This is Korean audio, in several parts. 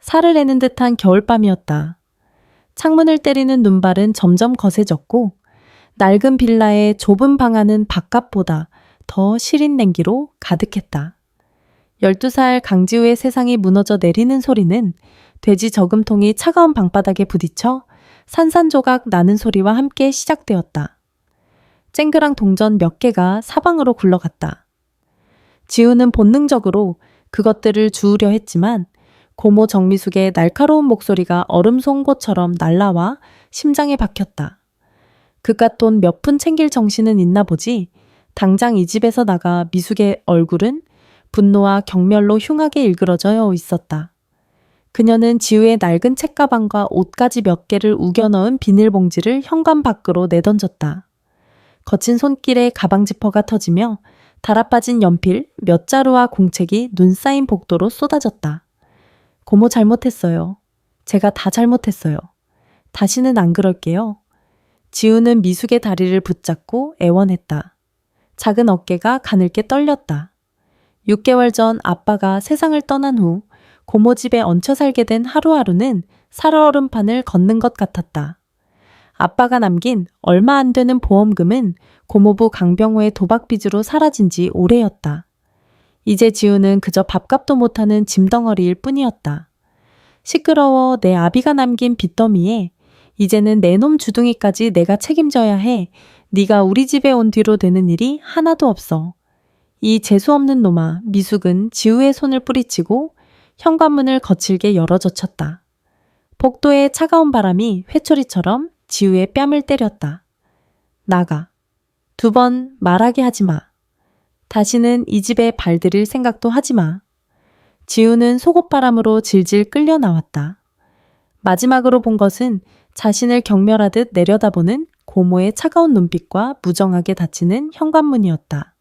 살을 내는 듯한 겨울밤이었다. 창문을 때리는 눈발은 점점 거세졌고 낡은 빌라의 좁은 방 안은 바깥보다 더 시린 냉기로 가득했다. 12살 강지우의 세상이 무너져 내리는 소리는 돼지 저금통이 차가운 방바닥에 부딪혀 산산조각 나는 소리와 함께 시작되었다. 쨍그랑 동전 몇 개가 사방으로 굴러갔다. 지우는 본능적으로 그것들을 주우려 했지만 고모 정미숙의 날카로운 목소리가 얼음 송곳처럼 날라와 심장에 박혔다. 그깟 돈 몇 푼 챙길 정신은 있나 보지 당장 이 집에서 나가 미숙의 얼굴은 분노와 경멸로 흉하게 일그러져 있었다. 그녀는 지우의 낡은 책가방과 옷가지 몇 개를 우겨 넣은 비닐봉지를 현관 밖으로 내던졌다. 거친 손길에 가방 지퍼가 터지며 달아빠진 연필, 몇 자루와 공책이 눈 쌓인 복도로 쏟아졌다. 고모 잘못했어요. 제가 다 잘못했어요. 다시는 안 그럴게요. 지우는 미숙의 다리를 붙잡고 애원했다. 작은 어깨가 가늘게 떨렸다. 6개월 전 아빠가 세상을 떠난 후 고모 집에 얹혀 살게 된 하루하루는 살얼음판을 걷는 것 같았다. 아빠가 남긴 얼마 안 되는 보험금은 고모부 강병호의 도박빚으로 사라진 지 오래였다. 이제 지우는 그저 밥값도 못하는 짐덩어리일 뿐이었다. 시끄러워 내 아비가 남긴 빚더미에 이제는 내 놈 주둥이까지 내가 책임져야 해. 네가 우리 집에 온 뒤로 되는 일이 하나도 없어. 이 재수없는 놈아. 미숙은 지우의 손을 뿌리치고 현관문을 거칠게 열어젖혔다. 복도의 차가운 바람이 회초리처럼 지우의 뺨을 때렸다. 나가. 2번 말하게 하지 마. 다시는 이 집에 발들일 생각도 하지 마. 지우는 속옷바람으로 질질 끌려 나왔다. 마지막으로 본 것은 자신을 경멸하듯 내려다보는 고모의 차가운 눈빛과 무정하게 닫히는 현관문이었다.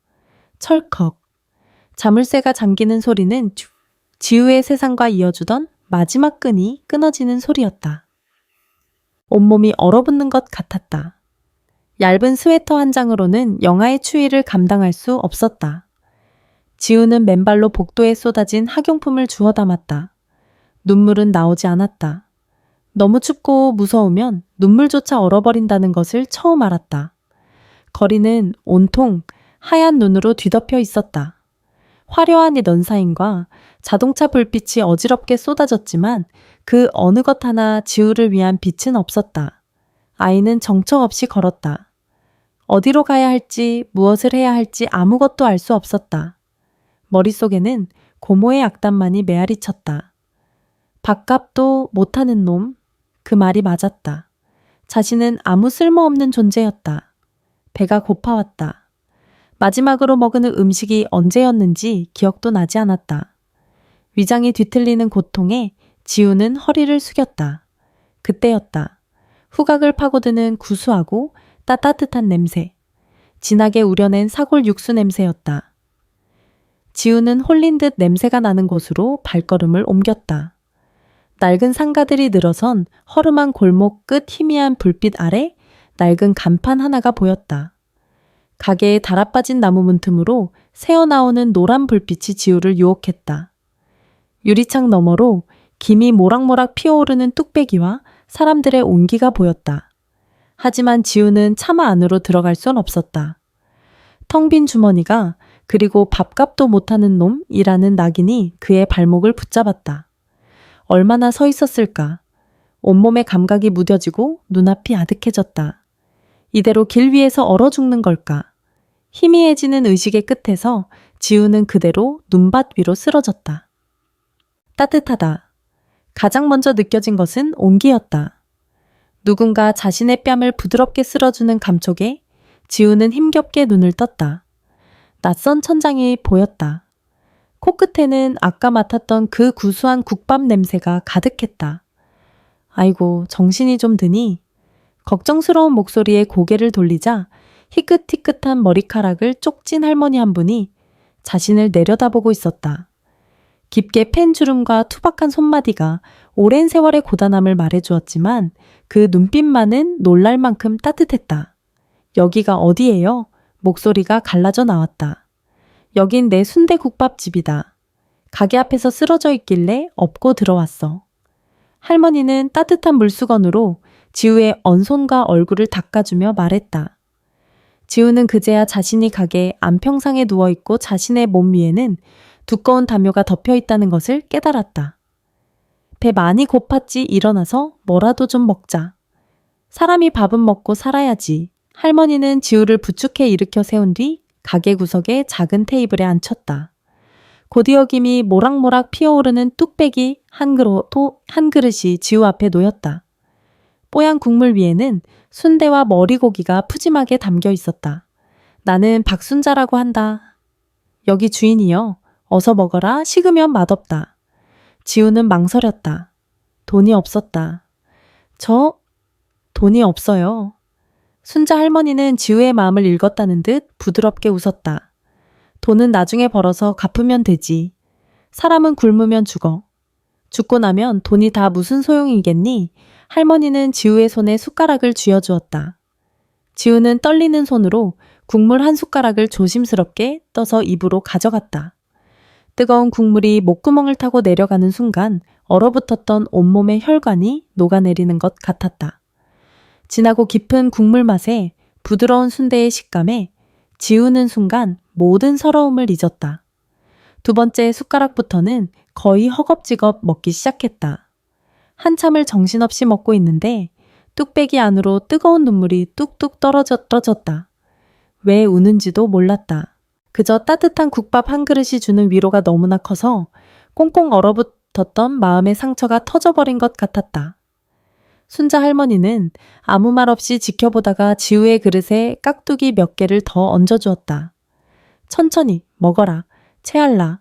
철컥. 자물쇠가 잠기는 소리는 지우의 세상과 이어주던 마지막 끈이 끊어지는 소리였다. 온몸이 얼어붙는 것 같았다. 얇은 스웨터 한 장으로는 영하의 추위를 감당할 수 없었다. 지우는 맨발로 복도에 쏟아진 학용품을 주워 담았다. 눈물은 나오지 않았다. 너무 춥고 무서우면 눈물조차 얼어버린다는 것을 처음 알았다. 거리는 온통 하얀 눈으로 뒤덮여 있었다. 화려한 이 넌사인과 자동차 불빛이 어지럽게 쏟아졌지만 그 어느 것 하나 지우를 위한 빛은 없었다. 아이는 정처 없이 걸었다. 어디로 가야 할지 무엇을 해야 할지 아무것도 알 수 없었다. 머릿속에는 고모의 악담만이 메아리쳤다. 밥값도 못하는 놈. 그 말이 맞았다. 자신은 아무 쓸모없는 존재였다. 배가 고파왔다. 마지막으로 먹은 음식이 언제였는지 기억도 나지 않았다. 위장이 뒤틀리는 고통에 지우는 허리를 숙였다. 그때였다. 후각을 파고드는 구수하고 따뜻한 냄새. 진하게 우려낸 사골 육수 냄새였다. 지우는 홀린 듯 냄새가 나는 곳으로 발걸음을 옮겼다. 낡은 상가들이 늘어선 허름한 골목 끝 희미한 불빛 아래 낡은 간판 하나가 보였다. 가게의 달아빠진 나무 문틈으로 새어나오는 노란 불빛이 지우를 유혹했다. 유리창 너머로 김이 모락모락 피어오르는 뚝배기와 사람들의 온기가 보였다. 하지만 지우는 차마 안으로 들어갈 순 없었다. 텅 빈 주머니가 그리고 밥값도 못하는 놈이라는 낙인이 그의 발목을 붙잡았다. 얼마나 서 있었을까? 온몸의 감각이 무뎌지고 눈앞이 아득해졌다. 이대로 길 위에서 얼어 죽는 걸까? 희미해지는 의식의 끝에서 지우는 그대로 눈밭 위로 쓰러졌다. 따뜻하다. 가장 먼저 느껴진 것은 온기였다. 누군가 자신의 뺨을 부드럽게 쓸어주는 감촉에 지우는 힘겹게 눈을 떴다. 낯선 천장이 보였다. 코끝에는 아까 맡았던 그 구수한 국밥 냄새가 가득했다. 아이고, 정신이 좀 드니? 걱정스러운 목소리에 고개를 돌리자 희끗희끗한 머리카락을 쪽진 할머니 한 분이 자신을 내려다보고 있었다. 깊게 팬 주름과 투박한 손마디가 오랜 세월의 고단함을 말해주었지만 그 눈빛만은 놀랄 만큼 따뜻했다. 여기가 어디예요? 목소리가 갈라져 나왔다. 여긴 내 순대국밥집이다. 가게 앞에서 쓰러져 있길래 업고 들어왔어. 할머니는 따뜻한 물수건으로 지우의 언손과 얼굴을 닦아주며 말했다. 지우는 그제야 자신이 가게 안평상에 누워있고 자신의 몸 위에는 두꺼운 담요가 덮여 있다는 것을 깨달았다. 배 많이 고팠지. 일어나서 뭐라도 좀 먹자. 사람이 밥은 먹고 살아야지. 할머니는 지우를 부축해 일으켜 세운 뒤 가게 구석의 작은 테이블에 앉혔다. 곧이어 김이 모락모락 피어오르는 뚝배기 한 그릇이 지우 앞에 놓였다. 뽀얀 국물 위에는 순대와 머리고기가 푸짐하게 담겨 있었다. 나는 박순자라고 한다. 여기 주인이여. 어서 먹어라. 식으면 맛없다. 지우는 망설였다. 돈이 없었다. 돈이 없어요. 순자 할머니는 지우의 마음을 읽었다는 듯 부드럽게 웃었다. 돈은 나중에 벌어서 갚으면 되지. 사람은 굶으면 죽어. 죽고 나면 돈이 다 무슨 소용이겠니? 할머니는 지우의 손에 숟가락을 쥐어주었다. 지우는 떨리는 손으로 국물 한 숟가락을 조심스럽게 떠서 입으로 가져갔다. 뜨거운 국물이 목구멍을 타고 내려가는 순간 얼어붙었던 온몸의 혈관이 녹아내리는 것 같았다. 진하고 깊은 국물 맛에 부드러운 순대의 식감에 지우는 순간 모든 서러움을 잊었다. 두 번째 숟가락부터는 거의 허겁지겁 먹기 시작했다. 한참을 정신없이 먹고 있는데 뚝배기 안으로 뜨거운 눈물이 뚝뚝 떨어졌다. 왜 우는지도 몰랐다. 그저 따뜻한 국밥 한 그릇이 주는 위로가 너무나 커서 꽁꽁 얼어붙었던 마음의 상처가 터져버린 것 같았다. 순자 할머니는 아무 말 없이 지켜보다가 지우의 그릇에 깍두기 몇 개를 더 얹어주었다. 천천히 먹어라. 체할라.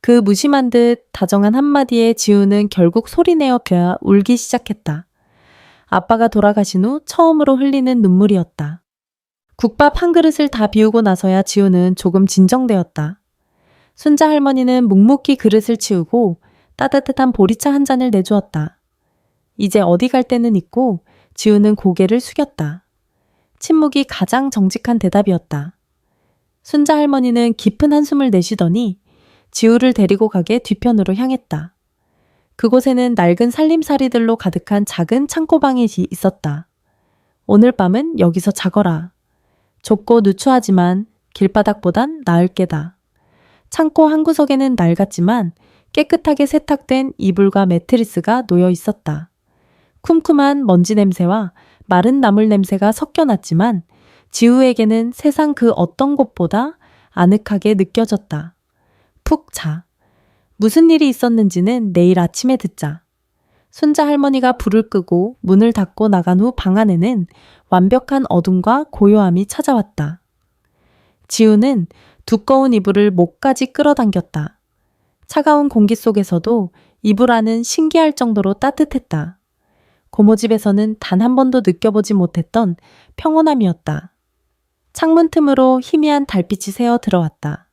그 무심한 듯 다정한 한마디에 지우는 결국 소리내어 울기 시작했다. 아빠가 돌아가신 후 처음으로 흘리는 눈물이었다. 국밥 한 그릇을 다 비우고 나서야 지우는 조금 진정되었다. 순자 할머니는 묵묵히 그릇을 치우고 따뜻한 보리차 한 잔을 내주었다. 이제 어디 갈 데는 있고 지우는 고개를 숙였다. 침묵이 가장 정직한 대답이었다. 순자 할머니는 깊은 한숨을 내쉬더니 지우를 데리고 가게 뒤편으로 향했다. 그곳에는 낡은 살림살이들로 가득한 작은 창고방이 있었다. 오늘 밤은 여기서 자거라. 좁고 누추하지만 길바닥보단 나을 게다. 창고 한 구석에는 낡았지만 깨끗하게 세탁된 이불과 매트리스가 놓여 있었다. 쿰쿰한 먼지 냄새와 마른 나물 냄새가 섞여났지만 지우에게는 세상 그 어떤 곳보다 아늑하게 느껴졌다. 푹 자. 무슨 일이 있었는지는 내일 아침에 듣자. 순자 할머니가 불을 끄고 문을 닫고 나간 후 방 안에는 완벽한 어둠과 고요함이 찾아왔다. 지우는 두꺼운 이불을 목까지 끌어당겼다. 차가운 공기 속에서도 이불 안은 신기할 정도로 따뜻했다. 고모집에서는 단 한 번도 느껴보지 못했던 평온함이었다. 창문 틈으로 희미한 달빛이 새어 들어왔다.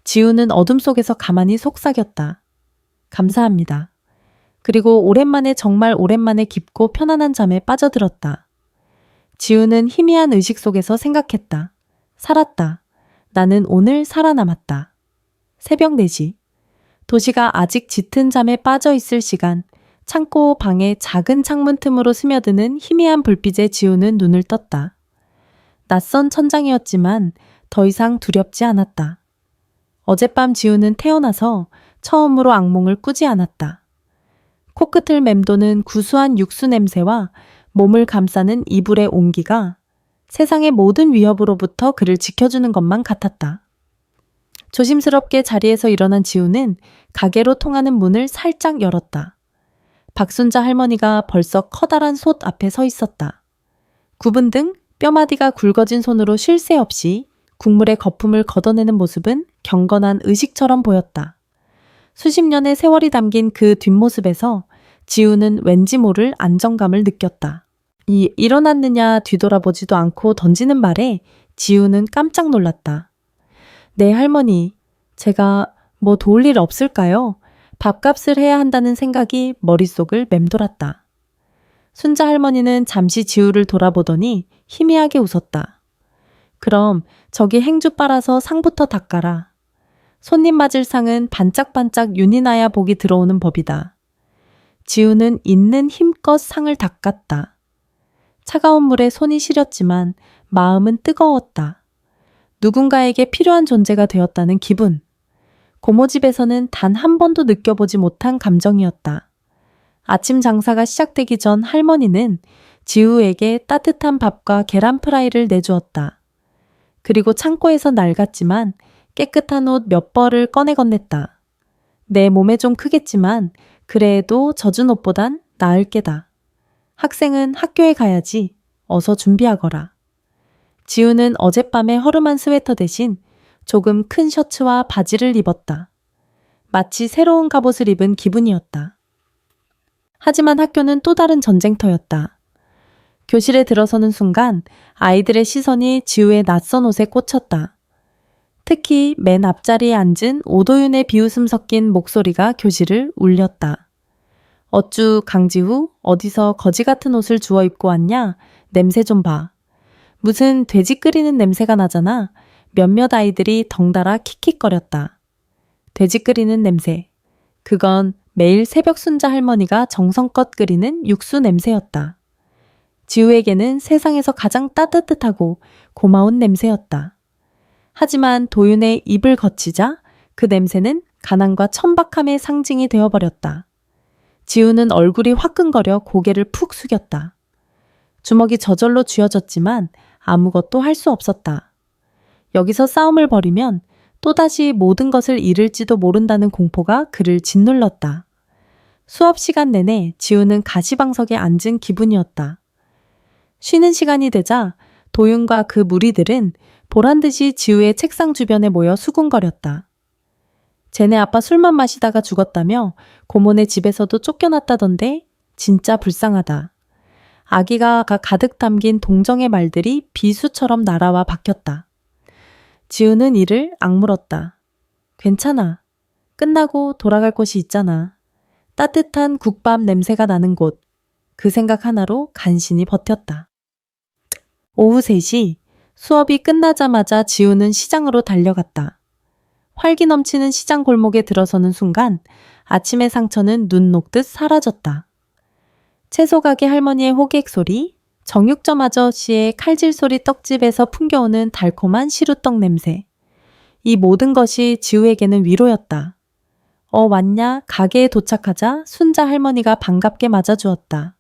지우는 어둠 속에서 가만히 속삭였다. 감사합니다. 그리고 정말 오랜만에 깊고 편안한 잠에 빠져들었다. 지우는 희미한 의식 속에서 생각했다. 살았다. 나는 오늘 살아남았다. 새벽 4시. 도시가 아직 짙은 잠에 빠져 있을 시간, 창고 방의 작은 창문 틈으로 스며드는 희미한 불빛에 지우는 눈을 떴다. 낯선 천장이었지만 더 이상 두렵지 않았다. 어젯밤 지우는 태어나서 처음으로 악몽을 꾸지 않았다. 코끝을 맴도는 구수한 육수 냄새와 몸을 감싸는 이불의 온기가 세상의 모든 위협으로부터 그를 지켜주는 것만 같았다. 조심스럽게 자리에서 일어난 지우는 가게로 통하는 문을 살짝 열었다. 박순자 할머니가 벌써 커다란 솥 앞에 서 있었다. 굽은 등 뼈마디가 굵어진 손으로 쉴 새 없이 국물의 거품을 걷어내는 모습은 경건한 의식처럼 보였다. 수십 년의 세월이 담긴 그 뒷모습에서 지우는 왠지 모를 안정감을 느꼈다. 일어났느냐 뒤돌아보지도 않고 던지는 말에 지우는 깜짝 놀랐다. 네, 할머니. 제가 뭐 도울 일 없을까요? 밥값을 해야 한다는 생각이 머릿속을 맴돌았다. 순자 할머니는 잠시 지우를 돌아보더니 희미하게 웃었다. 그럼 저기 행주 빨아서 상부터 닦아라. 손님 맞을 상은 반짝반짝 윤이 나야 복이 들어오는 법이다. 지우는 있는 힘껏 상을 닦았다. 차가운 물에 손이 시렸지만 마음은 뜨거웠다. 누군가에게 필요한 존재가 되었다는 기분. 고모 집에서는 단 한 번도 느껴보지 못한 감정이었다. 아침 장사가 시작되기 전 할머니는 지우에게 따뜻한 밥과 계란 프라이를 내주었다. 그리고 창고에서 낡았지만 깨끗한 옷 몇 벌을 꺼내 건넸다. 내 몸에 좀 크겠지만 그래도 젖은 옷보단 나을 게다. 학생은 학교에 가야지. 어서 준비하거라. 지우는 어젯밤에 허름한 스웨터 대신 조금 큰 셔츠와 바지를 입었다. 마치 새로운 갑옷을 입은 기분이었다. 하지만 학교는 또 다른 전쟁터였다. 교실에 들어서는 순간 아이들의 시선이 지우의 낯선 옷에 꽂혔다. 특히 맨 앞자리에 앉은 오도윤의 비웃음 섞인 목소리가 교실을 울렸다. 어쭈 강지우, 어디서 거지 같은 옷을 주워 입고 왔냐? 냄새 좀 봐. 무슨 돼지 끓이는 냄새가 나잖아. 몇몇 아이들이 덩달아 킥킥거렸다. 돼지 끓이는 냄새. 그건 매일 새벽 순자 할머니가 정성껏 끓이는 육수 냄새였다. 지우에게는 세상에서 가장 따뜻하고 고마운 냄새였다. 하지만 도윤의 입을 거치자 그 냄새는 가난과 천박함의 상징이 되어버렸다. 지우는 얼굴이 화끈거려 고개를 푹 숙였다. 주먹이 저절로 쥐어졌지만 아무것도 할 수 없었다. 여기서 싸움을 벌이면 또다시 모든 것을 잃을지도 모른다는 공포가 그를 짓눌렀다. 수업 시간 내내 지우는 가시방석에 앉은 기분이었다. 쉬는 시간이 되자 도윤과 그 무리들은 보란듯이 지우의 책상 주변에 모여 수군거렸다. 쟤네 아빠 술만 마시다가 죽었다며 고모네 집에서도 쫓겨났다던데 진짜 불쌍하다. 아기가 가득 담긴 동정의 말들이 비수처럼 날아와 박혔다. 지우는 이를 악물었다. 괜찮아. 끝나고 돌아갈 곳이 있잖아. 따뜻한 국밥 냄새가 나는 곳. 그 생각 하나로 간신히 버텼다. 오후 3시 수업이 끝나자마자 지우는 시장으로 달려갔다. 활기 넘치는 시장 골목에 들어서는 순간 아침의 상처는 눈 녹듯 사라졌다. 채소 가게 할머니의 호객 소리, 정육점 아저씨의 칼질 소리 떡집에서 풍겨오는 달콤한 시루떡 냄새. 이 모든 것이 지우에게는 위로였다. 왔냐? 가게에 도착하자 순자 할머니가 반갑게 맞아주었다.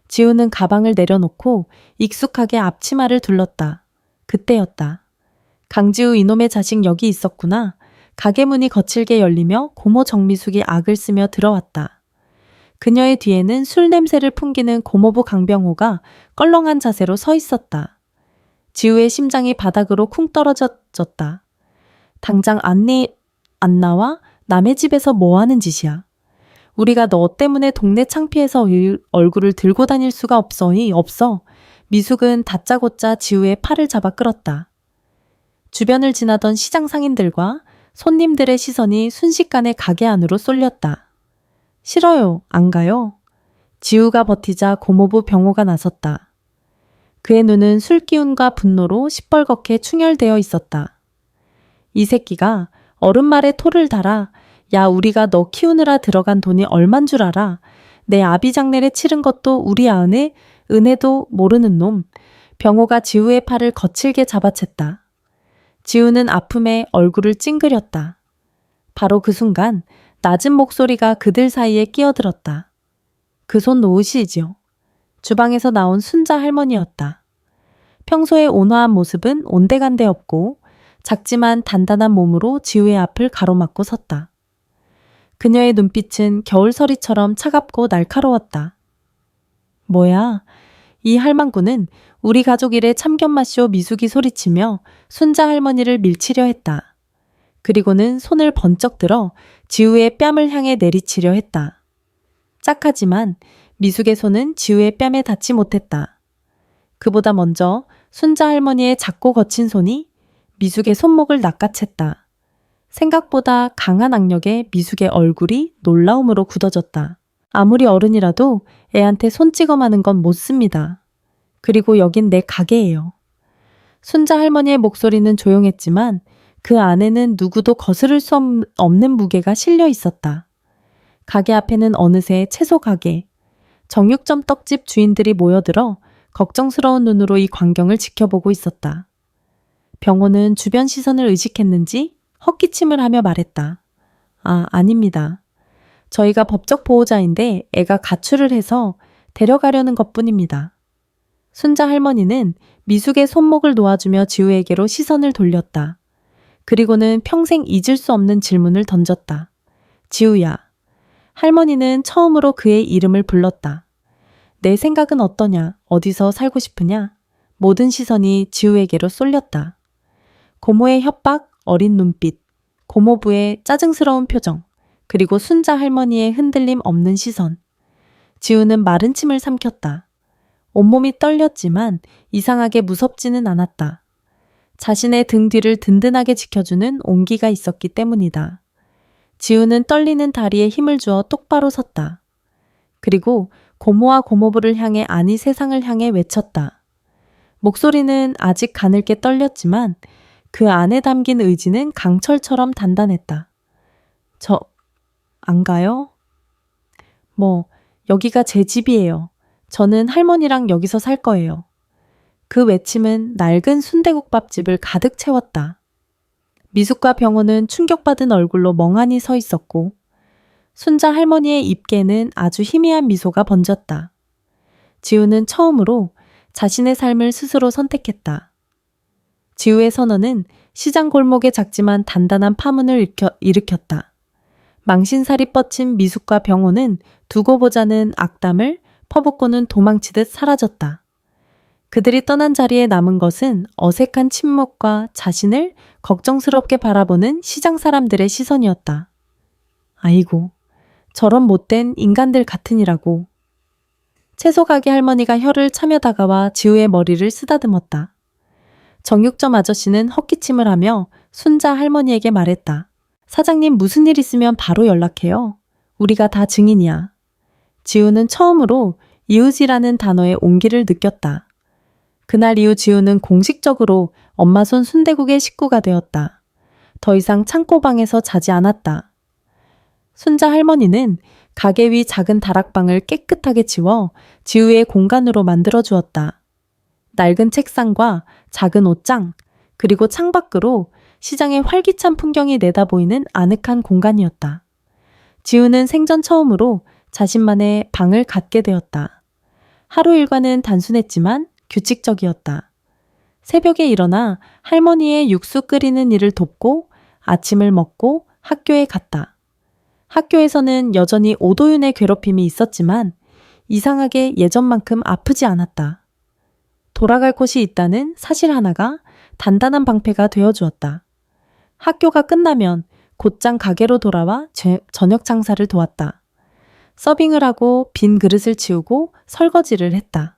지우는 가방을 내려놓고 익숙하게 앞치마를 둘렀다. 그때였다. 강지우 이놈의 자식 여기 있었구나. 가게 문이 거칠게 열리며 고모 정미숙이 악을 쓰며 들어왔다. 그녀의 뒤에는 술 냄새를 풍기는 고모부 강병호가 껄렁한 자세로 서 있었다. 지우의 심장이 바닥으로 쿵 떨어졌다. 당장 안 나와? 남의 집에서 뭐 하는 짓이야? 우리가 너 때문에 동네 창피해서 얼굴을 들고 다닐 수가 없어니 없어. 미숙은 다짜고짜 지우의 팔을 잡아 끌었다. 주변을 지나던 시장 상인들과 손님들의 시선이 순식간에 가게 안으로 쏠렸다. 싫어요. 안 가요. 지우가 버티자 고모부 병호가 나섰다. 그의 눈은 술기운과 분노로 시뻘겋게 충혈되어 있었다. 이 새끼가 어른 말에 토를 달아. 야, 우리가 너 키우느라 들어간 돈이 얼만 줄 알아. 내 아비장례를 치른 것도 우리 아은의 은혜도 모르는 놈. 병호가 지우의 팔을 거칠게 잡아챘다. 지우는 아픔에 얼굴을 찡그렸다. 바로 그 순간 낮은 목소리가 그들 사이에 끼어들었다. 그 손 놓으시지요. 주방에서 나온 순자 할머니였다. 평소의 온화한 모습은 온데간데 없고 작지만 단단한 몸으로 지우의 앞을 가로막고 섰다. 그녀의 눈빛은 겨울서리처럼 차갑고 날카로웠다. 뭐야? 이 할망구는 우리 가족 일에 참견마쇼 미숙이 소리치며 순자 할머니를 밀치려 했다. 그리고는 손을 번쩍 들어 지우의 뺨을 향해 내리치려 했다. 짝하지만 미숙의 손은 지우의 뺨에 닿지 못했다. 그보다 먼저 순자 할머니의 작고 거친 손이 미숙의 손목을 낚아챘다. 생각보다 강한 악력에 미숙의 얼굴이 놀라움으로 굳어졌다. 아무리 어른이라도 애한테 손 찍어마는 건 못 씁니다. 그리고 여긴 내 가게예요. 순자 할머니의 목소리는 조용했지만 그 안에는 누구도 거스를 수 없는 무게가 실려 있었다. 가게 앞에는 어느새 채소 가게, 정육점 떡집 주인들이 모여들어 걱정스러운 눈으로 이 광경을 지켜보고 있었다. 병호는 주변 시선을 의식했는지 헛기침을 하며 말했다. 아닙니다. 저희가 법적 보호자인데 애가 가출을 해서 데려가려는 것뿐입니다. 순자 할머니는 미숙의 손목을 놓아주며 지우에게로 시선을 돌렸다. 그리고는 평생 잊을 수 없는 질문을 던졌다. 지우야. 할머니는 처음으로 그의 이름을 불렀다. 내 생각은 어떠냐? 어디서 살고 싶으냐? 모든 시선이 지우에게로 쏠렸다. 고모의 협박, 어린 눈빛, 고모부의 짜증스러운 표정, 그리고 순자 할머니의 흔들림 없는 시선. 지우는 마른 침을 삼켰다. 온몸이 떨렸지만 이상하게 무섭지는 않았다. 자신의 등 뒤를 든든하게 지켜주는 온기가 있었기 때문이다. 지우는 떨리는 다리에 힘을 주어 똑바로 섰다. 그리고 고모와 고모부를 향해 아니 세상을 향해 외쳤다. 목소리는 아직 가늘게 떨렸지만 그 안에 담긴 의지는 강철처럼 단단했다. 안 가요? 여기가 제 집이에요. 저는 할머니랑 여기서 살 거예요. 그 외침은 낡은 순대국밥집을 가득 채웠다. 미숙과 병호는 충격받은 얼굴로 멍하니 서 있었고 순자 할머니의 입계에는 아주 희미한 미소가 번졌다. 지우는 처음으로 자신의 삶을 스스로 선택했다. 지우의 선언은 시장 골목의 작지만 단단한 파문을 일으켰다. 망신살이 뻗친 미숙과 병호는 두고 보자는 악담을 퍼붓고는 도망치듯 사라졌다. 그들이 떠난 자리에 남은 것은 어색한 침묵과 자신을 걱정스럽게 바라보는 시장 사람들의 시선이었다. 아이고, 저런 못된 인간들 같으니라고. 채소 가게 할머니가 혀를 차며 다가와 지우의 머리를 쓰다듬었다. 정육점 아저씨는 헛기침을 하며 순자 할머니에게 말했다. 사장님 무슨 일 있으면 바로 연락해요. 우리가 다 증인이야. 지우는 처음으로 이웃이라는 단어의 온기를 느꼈다. 그날 이후 지우는 공식적으로 엄마 손 순대국의 식구가 되었다. 더 이상 창고방에서 자지 않았다. 순자 할머니는 가게 위 작은 다락방을 깨끗하게 치워 지우의 공간으로 만들어 주었다. 낡은 책상과 작은 옷장, 그리고 창밖으로 시장의 활기찬 풍경이 내다보이는 아늑한 공간이었다. 지우는 생전 처음으로 자신만의 방을 갖게 되었다. 하루 일과는 단순했지만 규칙적이었다. 새벽에 일어나 할머니의 육수 끓이는 일을 돕고 아침을 먹고 학교에 갔다. 학교에서는 여전히 오도윤의 괴롭힘이 있었지만 이상하게 예전만큼 아프지 않았다. 돌아갈 곳이 있다는 사실 하나가 단단한 방패가 되어주었다. 학교가 끝나면 곧장 가게로 돌아와 저녁 장사를 도왔다. 서빙을 하고 빈 그릇을 치우고 설거지를 했다.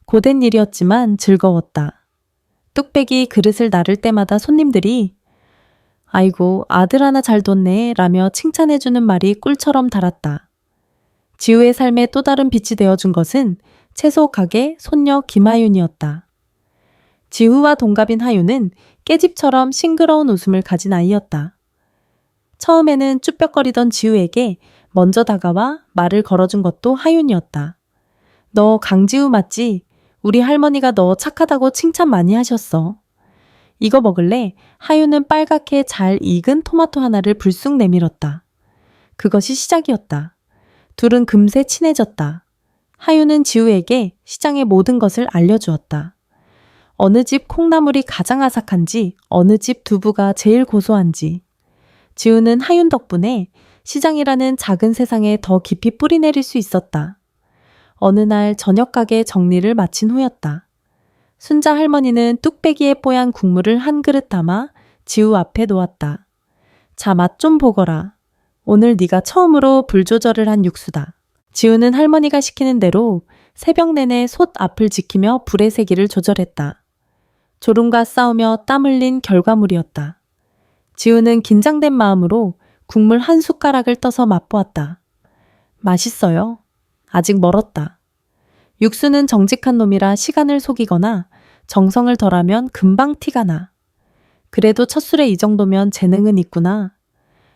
고된 일이었지만 즐거웠다. 뚝배기 그릇을 나를 때마다 손님들이 아이고 아들 하나 잘 뒀네 라며 칭찬해주는 말이 꿀처럼 달았다. 지우의 삶에 또 다른 빛이 되어준 것은 채소 가게 손녀 김하윤이었다. 지우와 동갑인 하윤은 깨집처럼 싱그러운 웃음을 가진 아이였다. 처음에는 쭈뼛거리던 지우에게 먼저 다가와 말을 걸어준 것도 하윤이었다. 너 강지우 맞지? 우리 할머니가 너 착하다고 칭찬 많이 하셨어. 이거 먹을래? 하윤은 빨갛게 잘 익은 토마토 하나를 불쑥 내밀었다. 그것이 시작이었다. 둘은 금세 친해졌다. 하윤은 지우에게 시장의 모든 것을 알려주었다. 어느 집 콩나물이 가장 아삭한지, 어느 집 두부가 제일 고소한지. 지우는 하윤 덕분에 시장이라는 작은 세상에 더 깊이 뿌리내릴 수 있었다. 어느 날 저녁 가게 정리를 마친 후였다. 순자 할머니는 뚝배기에 뽀얀 국물을 한 그릇 담아 지우 앞에 놓았다. 자, 맛 좀 보거라. 오늘 네가 처음으로 불 조절을 한 육수다. 지우는 할머니가 시키는 대로 새벽 내내 솥 앞을 지키며 불의 세기를 조절했다. 졸음과 싸우며 땀 흘린 결과물이었다. 지우는 긴장된 마음으로 국물 한 숟가락을 떠서 맛보았다. 맛있어요. 아직 멀었다. 육수는 정직한 놈이라 시간을 속이거나 정성을 덜하면 금방 티가 나. 그래도 첫 술에 이 정도면 재능은 있구나.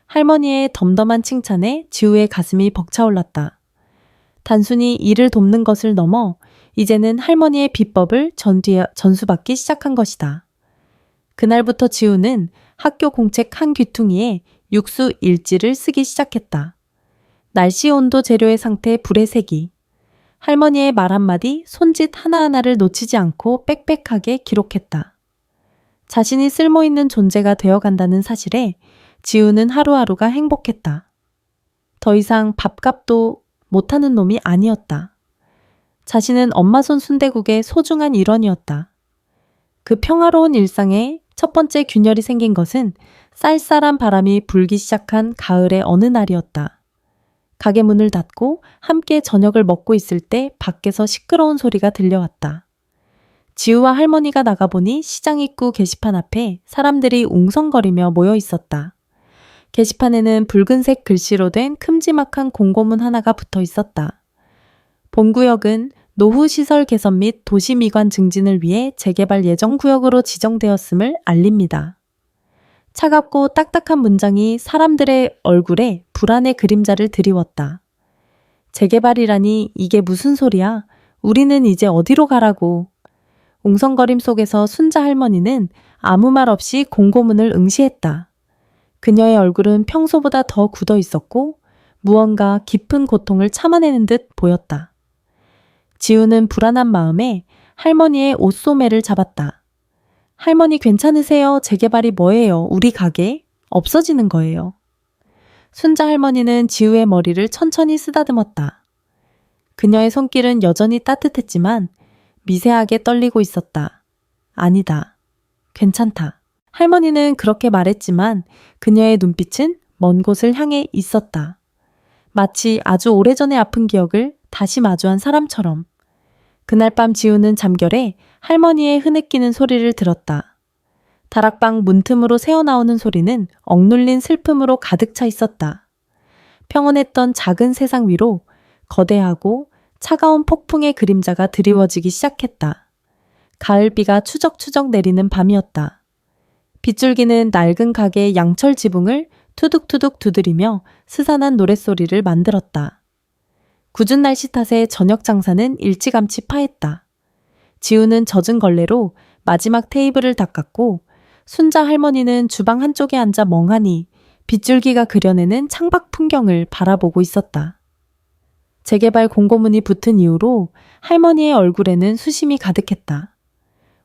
할머니의 덤덤한 칭찬에 지우의 가슴이 벅차올랐다. 단순히 일을 돕는 것을 넘어 이제는 할머니의 비법을 전수받기 시작한 것이다. 그날부터 지우는 학교 공책 한 귀퉁이에 육수 일지를 쓰기 시작했다. 날씨, 온도, 재료의 상태, 불의 세기. 할머니의 말 한마디, 손짓 하나하나를 놓치지 않고 빽빽하게 기록했다. 자신이 쓸모있는 존재가 되어간다는 사실에 지우는 하루하루가 행복했다. 더 이상 밥값도 못하는 놈이 아니었다. 자신은 엄마 손 순대국의 소중한 일원이었다. 그 평화로운 일상에 첫 번째 균열이 생긴 것은 쌀쌀한 바람이 불기 시작한 가을의 어느 날이었다. 가게 문을 닫고 함께 저녁을 먹고 있을 때 밖에서 시끄러운 소리가 들려왔다. 지우와 할머니가 나가보니 시장 입구 게시판 앞에 사람들이 웅성거리며 모여 있었다. 게시판에는 붉은색 글씨로 된 큼지막한 공고문 하나가 붙어 있었다. 본구역은 노후시설 개선 및 도시미관 증진을 위해 재개발 예정 구역으로 지정되었음을 알립니다. 차갑고 딱딱한 문장이 사람들의 얼굴에 불안의 그림자를 드리웠다. 재개발이라니 이게 무슨 소리야? 우리는 이제 어디로 가라고. 웅성거림 속에서 순자 할머니는 아무 말 없이 공고문을 응시했다. 그녀의 얼굴은 평소보다 더 굳어 있었고 무언가 깊은 고통을 참아내는 듯 보였다. 지우는 불안한 마음에 할머니의 옷소매를 잡았다. 할머니 괜찮으세요? 재개발이 뭐예요? 우리 가게? 없어지는 거예요. 순자 할머니는 지우의 머리를 천천히 쓰다듬었다. 그녀의 손길은 여전히 따뜻했지만 미세하게 떨리고 있었다. 아니다. 괜찮다. 할머니는 그렇게 말했지만 그녀의 눈빛은 먼 곳을 향해 있었다. 마치 아주 오래전에 아픈 기억을 다시 마주한 사람처럼. 그날 밤 지우는 잠결에 할머니의 흐느끼는 소리를 들었다. 다락방 문틈으로 새어나오는 소리는 억눌린 슬픔으로 가득 차 있었다. 평온했던 작은 세상 위로 거대하고 차가운 폭풍의 그림자가 드리워지기 시작했다. 가을비가 추적추적 내리는 밤이었다. 빗줄기는 낡은 가게의 양철 지붕을 투둑투둑 두드리며 스산한 노랫소리를 만들었다. 궂은 날씨 탓에 저녁 장사는 일찌감치 파했다. 지우는 젖은 걸레로 마지막 테이블을 닦았고 순자 할머니는 주방 한쪽에 앉아 멍하니 빗줄기가 그려내는 창밖 풍경을 바라보고 있었다. 재개발 공고문이 붙은 이후로 할머니의 얼굴에는 수심이 가득했다.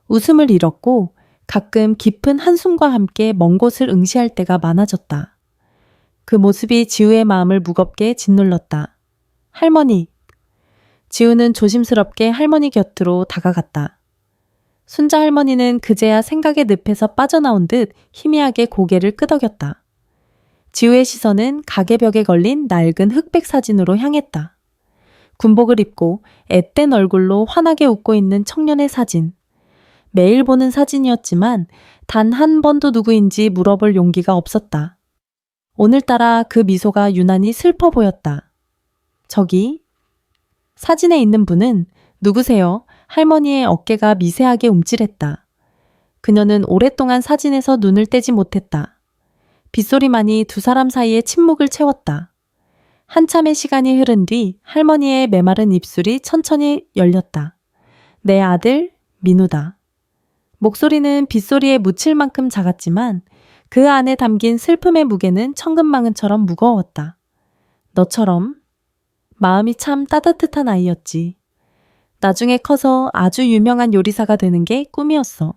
웃음을 잃었고 가끔 깊은 한숨과 함께 먼 곳을 응시할 때가 많아졌다. 그 모습이 지우의 마음을 무겁게 짓눌렀다. 할머니. 지우는 조심스럽게 할머니 곁으로 다가갔다. 순자 할머니는 그제야 생각의 늪에서 빠져나온 듯 희미하게 고개를 끄덕였다. 지우의 시선은 가게 벽에 걸린 낡은 흑백 사진으로 향했다. 군복을 입고 앳된 얼굴로 환하게 웃고 있는 청년의 사진. 매일 보는 사진이었지만 단 한 번도 누구인지 물어볼 용기가 없었다. 오늘따라 그 미소가 유난히 슬퍼 보였다. 저기, 사진에 있는 분은 누구세요? 할머니의 어깨가 미세하게 움찔했다. 그녀는 오랫동안 사진에서 눈을 떼지 못했다. 빗소리만이 두 사람 사이의 침묵을 채웠다. 한참의 시간이 흐른 뒤 할머니의 메마른 입술이 천천히 열렸다. 내 아들, 민우다. 목소리는 빗소리에 묻힐 만큼 작았지만 그 안에 담긴 슬픔의 무게는 천근만근처럼 무거웠다. 너처럼 마음이 참 따뜻한 아이였지. 나중에 커서 아주 유명한 요리사가 되는 게 꿈이었어.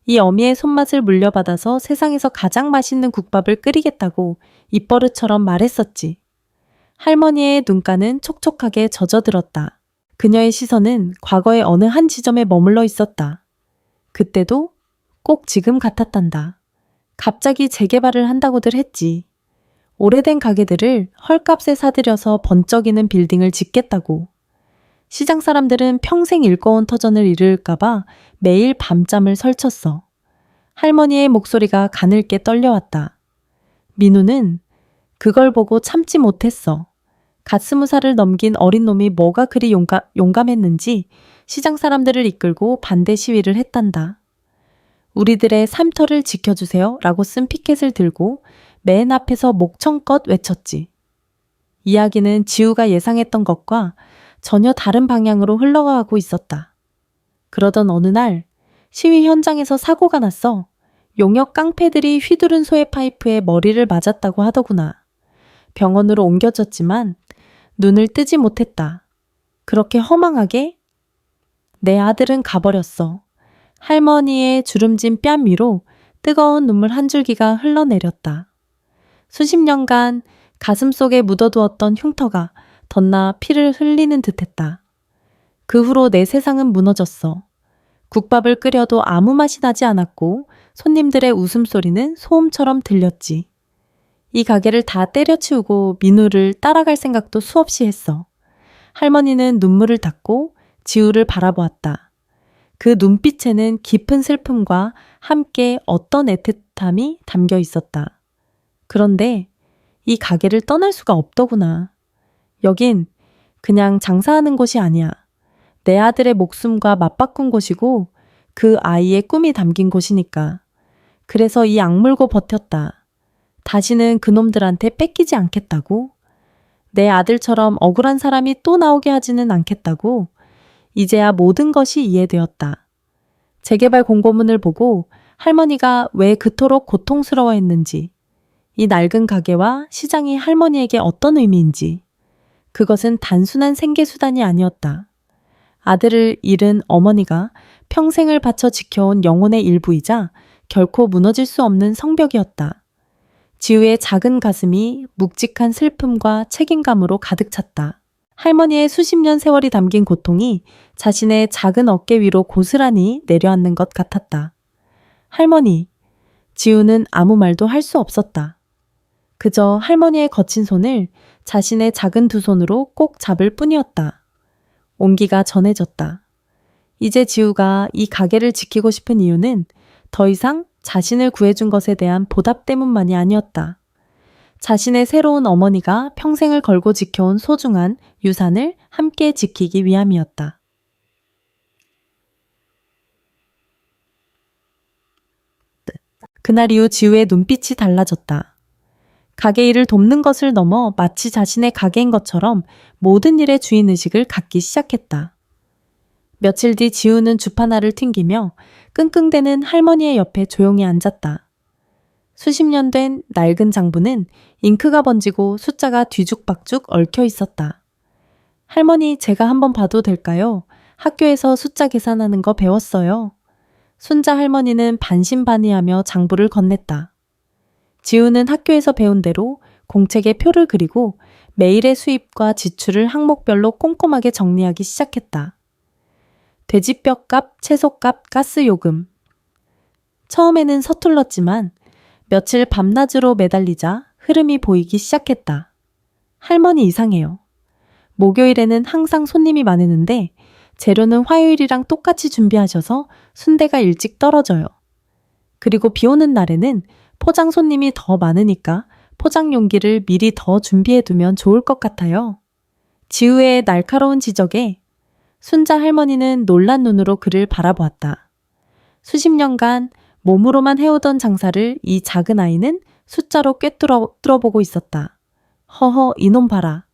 이 어미의 손맛을 물려받아서 세상에서 가장 맛있는 국밥을 끓이겠다고 입버릇처럼 말했었지. 할머니의 눈가는 촉촉하게 젖어들었다. 그녀의 시선은 과거의 어느 한 지점에 머물러 있었다. 그때도 꼭 지금 같았단다. 갑자기 재개발을 한다고들 했지. 오래된 가게들을 헐값에 사들여서 번쩍이는 빌딩을 짓겠다고. 시장 사람들은 평생 일궈온 터전을 잃을까봐 매일 밤잠을 설쳤어. 할머니의 목소리가 가늘게 떨려왔다. 민우는 그걸 보고 참지 못했어. 갓 20살을 넘긴 어린 놈이 뭐가 그리 용감했는지 시장 사람들을 이끌고 반대 시위를 했단다. 우리들의 삶터를 지켜주세요 라고 쓴 피켓을 들고 맨 앞에서 목청껏 외쳤지. 이야기는 지우가 예상했던 것과 전혀 다른 방향으로 흘러가고 있었다. 그러던 어느 날 시위 현장에서 사고가 났어. 용역 깡패들이 휘두른 소의 파이프에 머리를 맞았다고 하더구나. 병원으로 옮겨졌지만 눈을 뜨지 못했다. 그렇게 허망하게 내 아들은 가버렸어. 할머니의 주름진 뺨 위로 뜨거운 눈물 한 줄기가 흘러내렸다. 수십 년간 가슴속에 묻어두었던 흉터가 덧나 피를 흘리는 듯했다. 그 후로 내 세상은 무너졌어. 국밥을 끓여도 아무 맛이 나지 않았고 손님들의 웃음소리는 소음처럼 들렸지. 이 가게를 다 때려치우고 민우를 따라갈 생각도 수없이 했어. 할머니는 눈물을 닦고 지우를 바라보았다. 그 눈빛에는 깊은 슬픔과 함께 어떤 애틋함이 담겨 있었다. 그런데 이 가게를 떠날 수가 없더구나. 여긴 그냥 장사하는 곳이 아니야. 내 아들의 목숨과 맞바꾼 곳이고 그 아이의 꿈이 담긴 곳이니까. 그래서 이 악물고 버텼다. 다시는 그놈들한테 뺏기지 않겠다고. 내 아들처럼 억울한 사람이 또 나오게 하지는 않겠다고. 이제야 모든 것이 이해되었다. 재개발 공고문을 보고 할머니가 왜 그토록 고통스러워했는지, 이 낡은 가게와 시장이 할머니에게 어떤 의미인지, 그것은 단순한 생계수단이 아니었다. 아들을 잃은 어머니가 평생을 바쳐 지켜온 영혼의 일부이자 결코 무너질 수 없는 성벽이었다. 지우의 작은 가슴이 묵직한 슬픔과 책임감으로 가득 찼다. 할머니의 수십 년 세월이 담긴 고통이 자신의 작은 어깨 위로 고스란히 내려앉는 것 같았다. 할머니, 지우는 아무 말도 할 수 없었다. 그저 할머니의 거친 손을 자신의 작은 두 손으로 꼭 잡을 뿐이었다. 온기가 전해졌다. 이제 지우가 이 가게를 지키고 싶은 이유는 더 이상 자신을 구해준 것에 대한 보답 때문만이 아니었다. 자신의 새로운 어머니가 평생을 걸고 지켜온 소중한 유산을 함께 지키기 위함이었다. 그날 이후 지우의 눈빛이 달라졌다. 가게 일을 돕는 것을 넘어 마치 자신의 가게인 것처럼 모든 일의 주인의식을 갖기 시작했다. 며칠 뒤 지우는 주파나를 튕기며 끙끙대는 할머니의 옆에 조용히 앉았다. 수십 년 된 낡은 장부는 잉크가 번지고 숫자가 뒤죽박죽 얽혀 있었다. 할머니, 제가 한번 봐도 될까요? 학교에서 숫자 계산하는 거 배웠어요. 순자 할머니는 반신반의하며 장부를 건넸다. 지우는 학교에서 배운 대로 공책에 표를 그리고 매일의 수입과 지출을 항목별로 꼼꼼하게 정리하기 시작했다. 돼지뼈값, 채소값, 가스요금. 처음에는 서툴렀지만 며칠 밤낮으로 매달리자 흐름이 보이기 시작했다. 할머니 이상해요. 목요일에는 항상 손님이 많았는데 재료는 화요일이랑 똑같이 준비하셔서 순대가 일찍 떨어져요. 그리고 비 오는 날에는 포장 손님이 더 많으니까 포장 용기를 미리 더 준비해두면 좋을 것 같아요. 지우의 날카로운 지적에 순자 할머니는 놀란 눈으로 그를 바라보았다. 수십 년간 몸으로만 해오던 장사를 이 작은 아이는 숫자로 꿰뚫어보고 있었다. 허허, 이놈 봐라.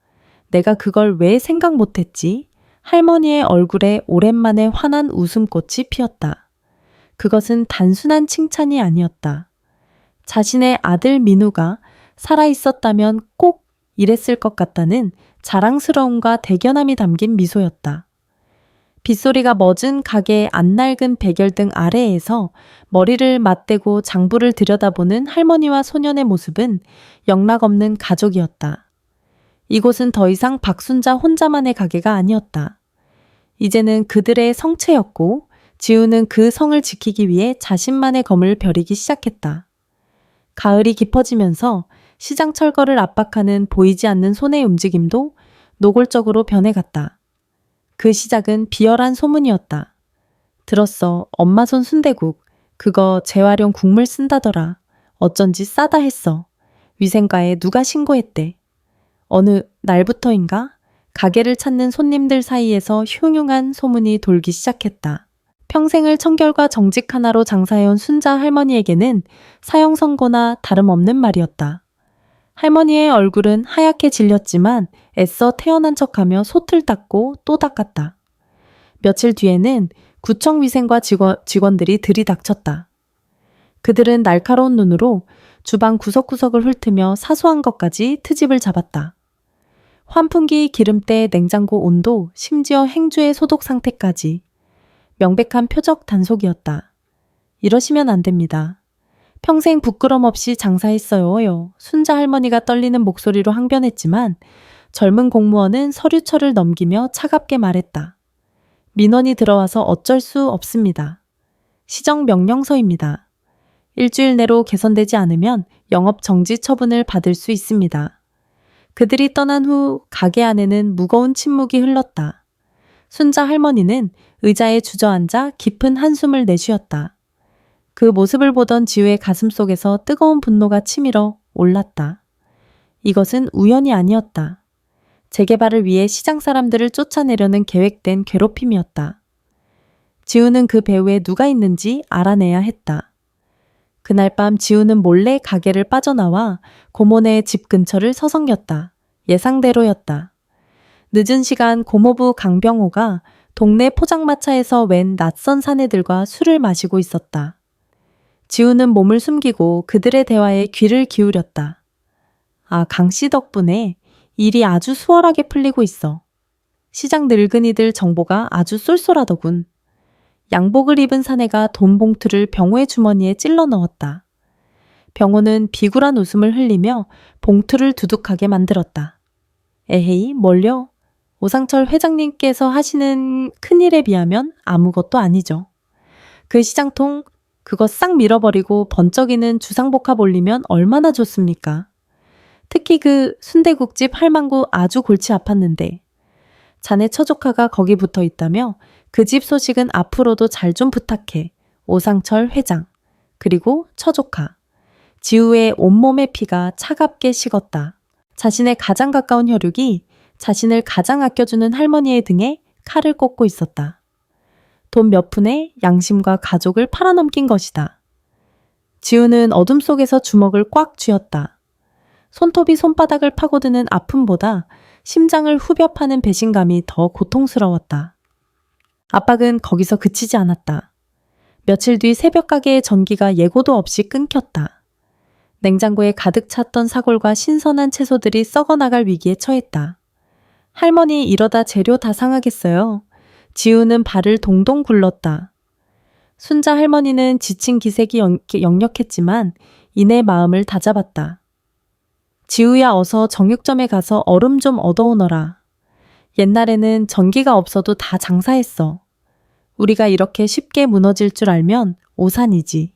내가 그걸 왜 생각 못했지? 할머니의 얼굴에 오랜만에 환한 웃음꽃이 피었다. 그것은 단순한 칭찬이 아니었다. 자신의 아들 민우가 살아있었다면 꼭 이랬을 것 같다는 자랑스러움과 대견함이 담긴 미소였다. 빗소리가 멎은 가게의 안 낡은 백열등 아래에서 머리를 맞대고 장부를 들여다보는 할머니와 소년의 모습은 영락없는 가족이었다. 이곳은 더 이상 박순자 혼자만의 가게가 아니었다. 이제는 그들의 성체였고 지우는 그 성을 지키기 위해 자신만의 검을 벼리기 시작했다. 가을이 깊어지면서 시장 철거를 압박하는 보이지 않는 손의 움직임도 노골적으로 변해갔다. 그 시작은 비열한 소문이었다. 들었어, 엄마 손 순대국. 그거 재활용 국물 쓴다더라. 어쩐지 싸다 했어. 위생과에 누가 신고했대. 어느 날부터인가? 가게를 찾는 손님들 사이에서 흉흉한 소문이 돌기 시작했다. 평생을 청결과 정직 하나로 장사해온 순자 할머니에게는 사형 선고나 다름없는 말이었다. 할머니의 얼굴은 하얗게 질렸지만 애써 태어난 척하며 솥을 닦고 또 닦았다. 며칠 뒤에는 구청 위생과 직원들이 들이닥쳤다. 그들은 날카로운 눈으로 주방 구석구석을 훑으며 사소한 것까지 트집을 잡았다. 환풍기 기름때 냉장고 온도, 심지어 행주의 소독 상태까지. 명백한 표적 단속이었다. 이러시면 안 됩니다. 평생 부끄럼 없이 장사했어요. 순자 할머니가 떨리는 목소리로 항변했지만 젊은 공무원은 서류철을 넘기며 차갑게 말했다. 민원이 들어와서 어쩔 수 없습니다. 시정명령서입니다. 일주일 내로 개선되지 않으면 영업 정지 처분을 받을 수 있습니다. 그들이 떠난 후 가게 안에는 무거운 침묵이 흘렀다. 순자 할머니는 의자에 주저앉아 깊은 한숨을 내쉬었다. 그 모습을 보던 지우의 가슴속에서 뜨거운 분노가 치밀어 올랐다. 이것은 우연이 아니었다. 재개발을 위해 시장 사람들을 쫓아내려는 계획된 괴롭힘이었다. 지우는 그 배후에 누가 있는지 알아내야 했다. 그날 밤 지우는 몰래 가게를 빠져나와 고모네의 집 근처를 서성였다. 예상대로였다. 늦은 시간 고모부 강병호가 동네 포장마차에서 웬 낯선 사내들과 술을 마시고 있었다. 지우는 몸을 숨기고 그들의 대화에 귀를 기울였다. 아, 강씨 덕분에 일이 아주 수월하게 풀리고 있어. 시장 늙은이들 정보가 아주 쏠쏠하더군. 양복을 입은 사내가 돈 봉투를 병호의 주머니에 찔러 넣었다. 병호는 비굴한 웃음을 흘리며 봉투를 두둑하게 만들었다. 에헤이, 뭘요? 오상철 회장님께서 하시는 큰일에 비하면 아무것도 아니죠. 그 시장통 그거 싹 밀어버리고 번쩍이는 주상복합 올리면 얼마나 좋습니까? 특히 그 순대국집 할망구 아주 골치 아팠는데 자네 처조카가 거기 붙어 있다며 그 집 소식은 앞으로도 잘 좀 부탁해. 오상철 회장. 그리고 처조카. 지우의 온몸의 피가 차갑게 식었다. 자신의 가장 가까운 혈육이 자신을 가장 아껴주는 할머니의 등에 칼을 꽂고 있었다. 돈 몇 푼에 양심과 가족을 팔아넘긴 것이다. 지우는 어둠 속에서 주먹을 꽉 쥐었다. 손톱이 손바닥을 파고드는 아픔보다 심장을 후벼 파는 배신감이 더 고통스러웠다. 압박은 거기서 그치지 않았다. 며칠 뒤 새벽 가게의 전기가 예고도 없이 끊겼다. 냉장고에 가득 찼던 사골과 신선한 채소들이 썩어나갈 위기에 처했다. 할머니 이러다 재료 다 상하겠어요. 지우는 발을 동동 굴렀다. 순자 할머니는 지친 기색이 역력했지만 이내 마음을 다잡았다. 지우야 어서 정육점에 가서 얼음 좀 얻어오너라. 옛날에는 전기가 없어도 다 장사했어. 우리가 이렇게 쉽게 무너질 줄 알면 오산이지.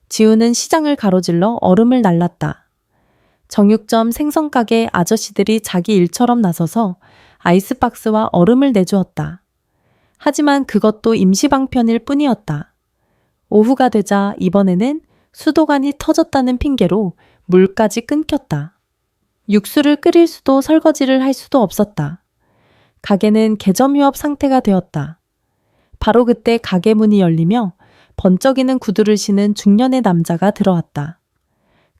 지우는 시장을 가로질러 얼음을 날랐다. 정육점 생선가게 아저씨들이 자기 일처럼 나서서 아이스박스와 얼음을 내주었다. 하지만 그것도 임시방편일 뿐이었다. 오후가 되자 이번에는 수도관이 터졌다는 핑계로 물까지 끊겼다. 육수를 끓일 수도 설거지를 할 수도 없었다. 가게는 개점 휴업 상태가 되었다. 바로 그때 가게 문이 열리며 번쩍이는 구두를 신은 중년의 남자가 들어왔다.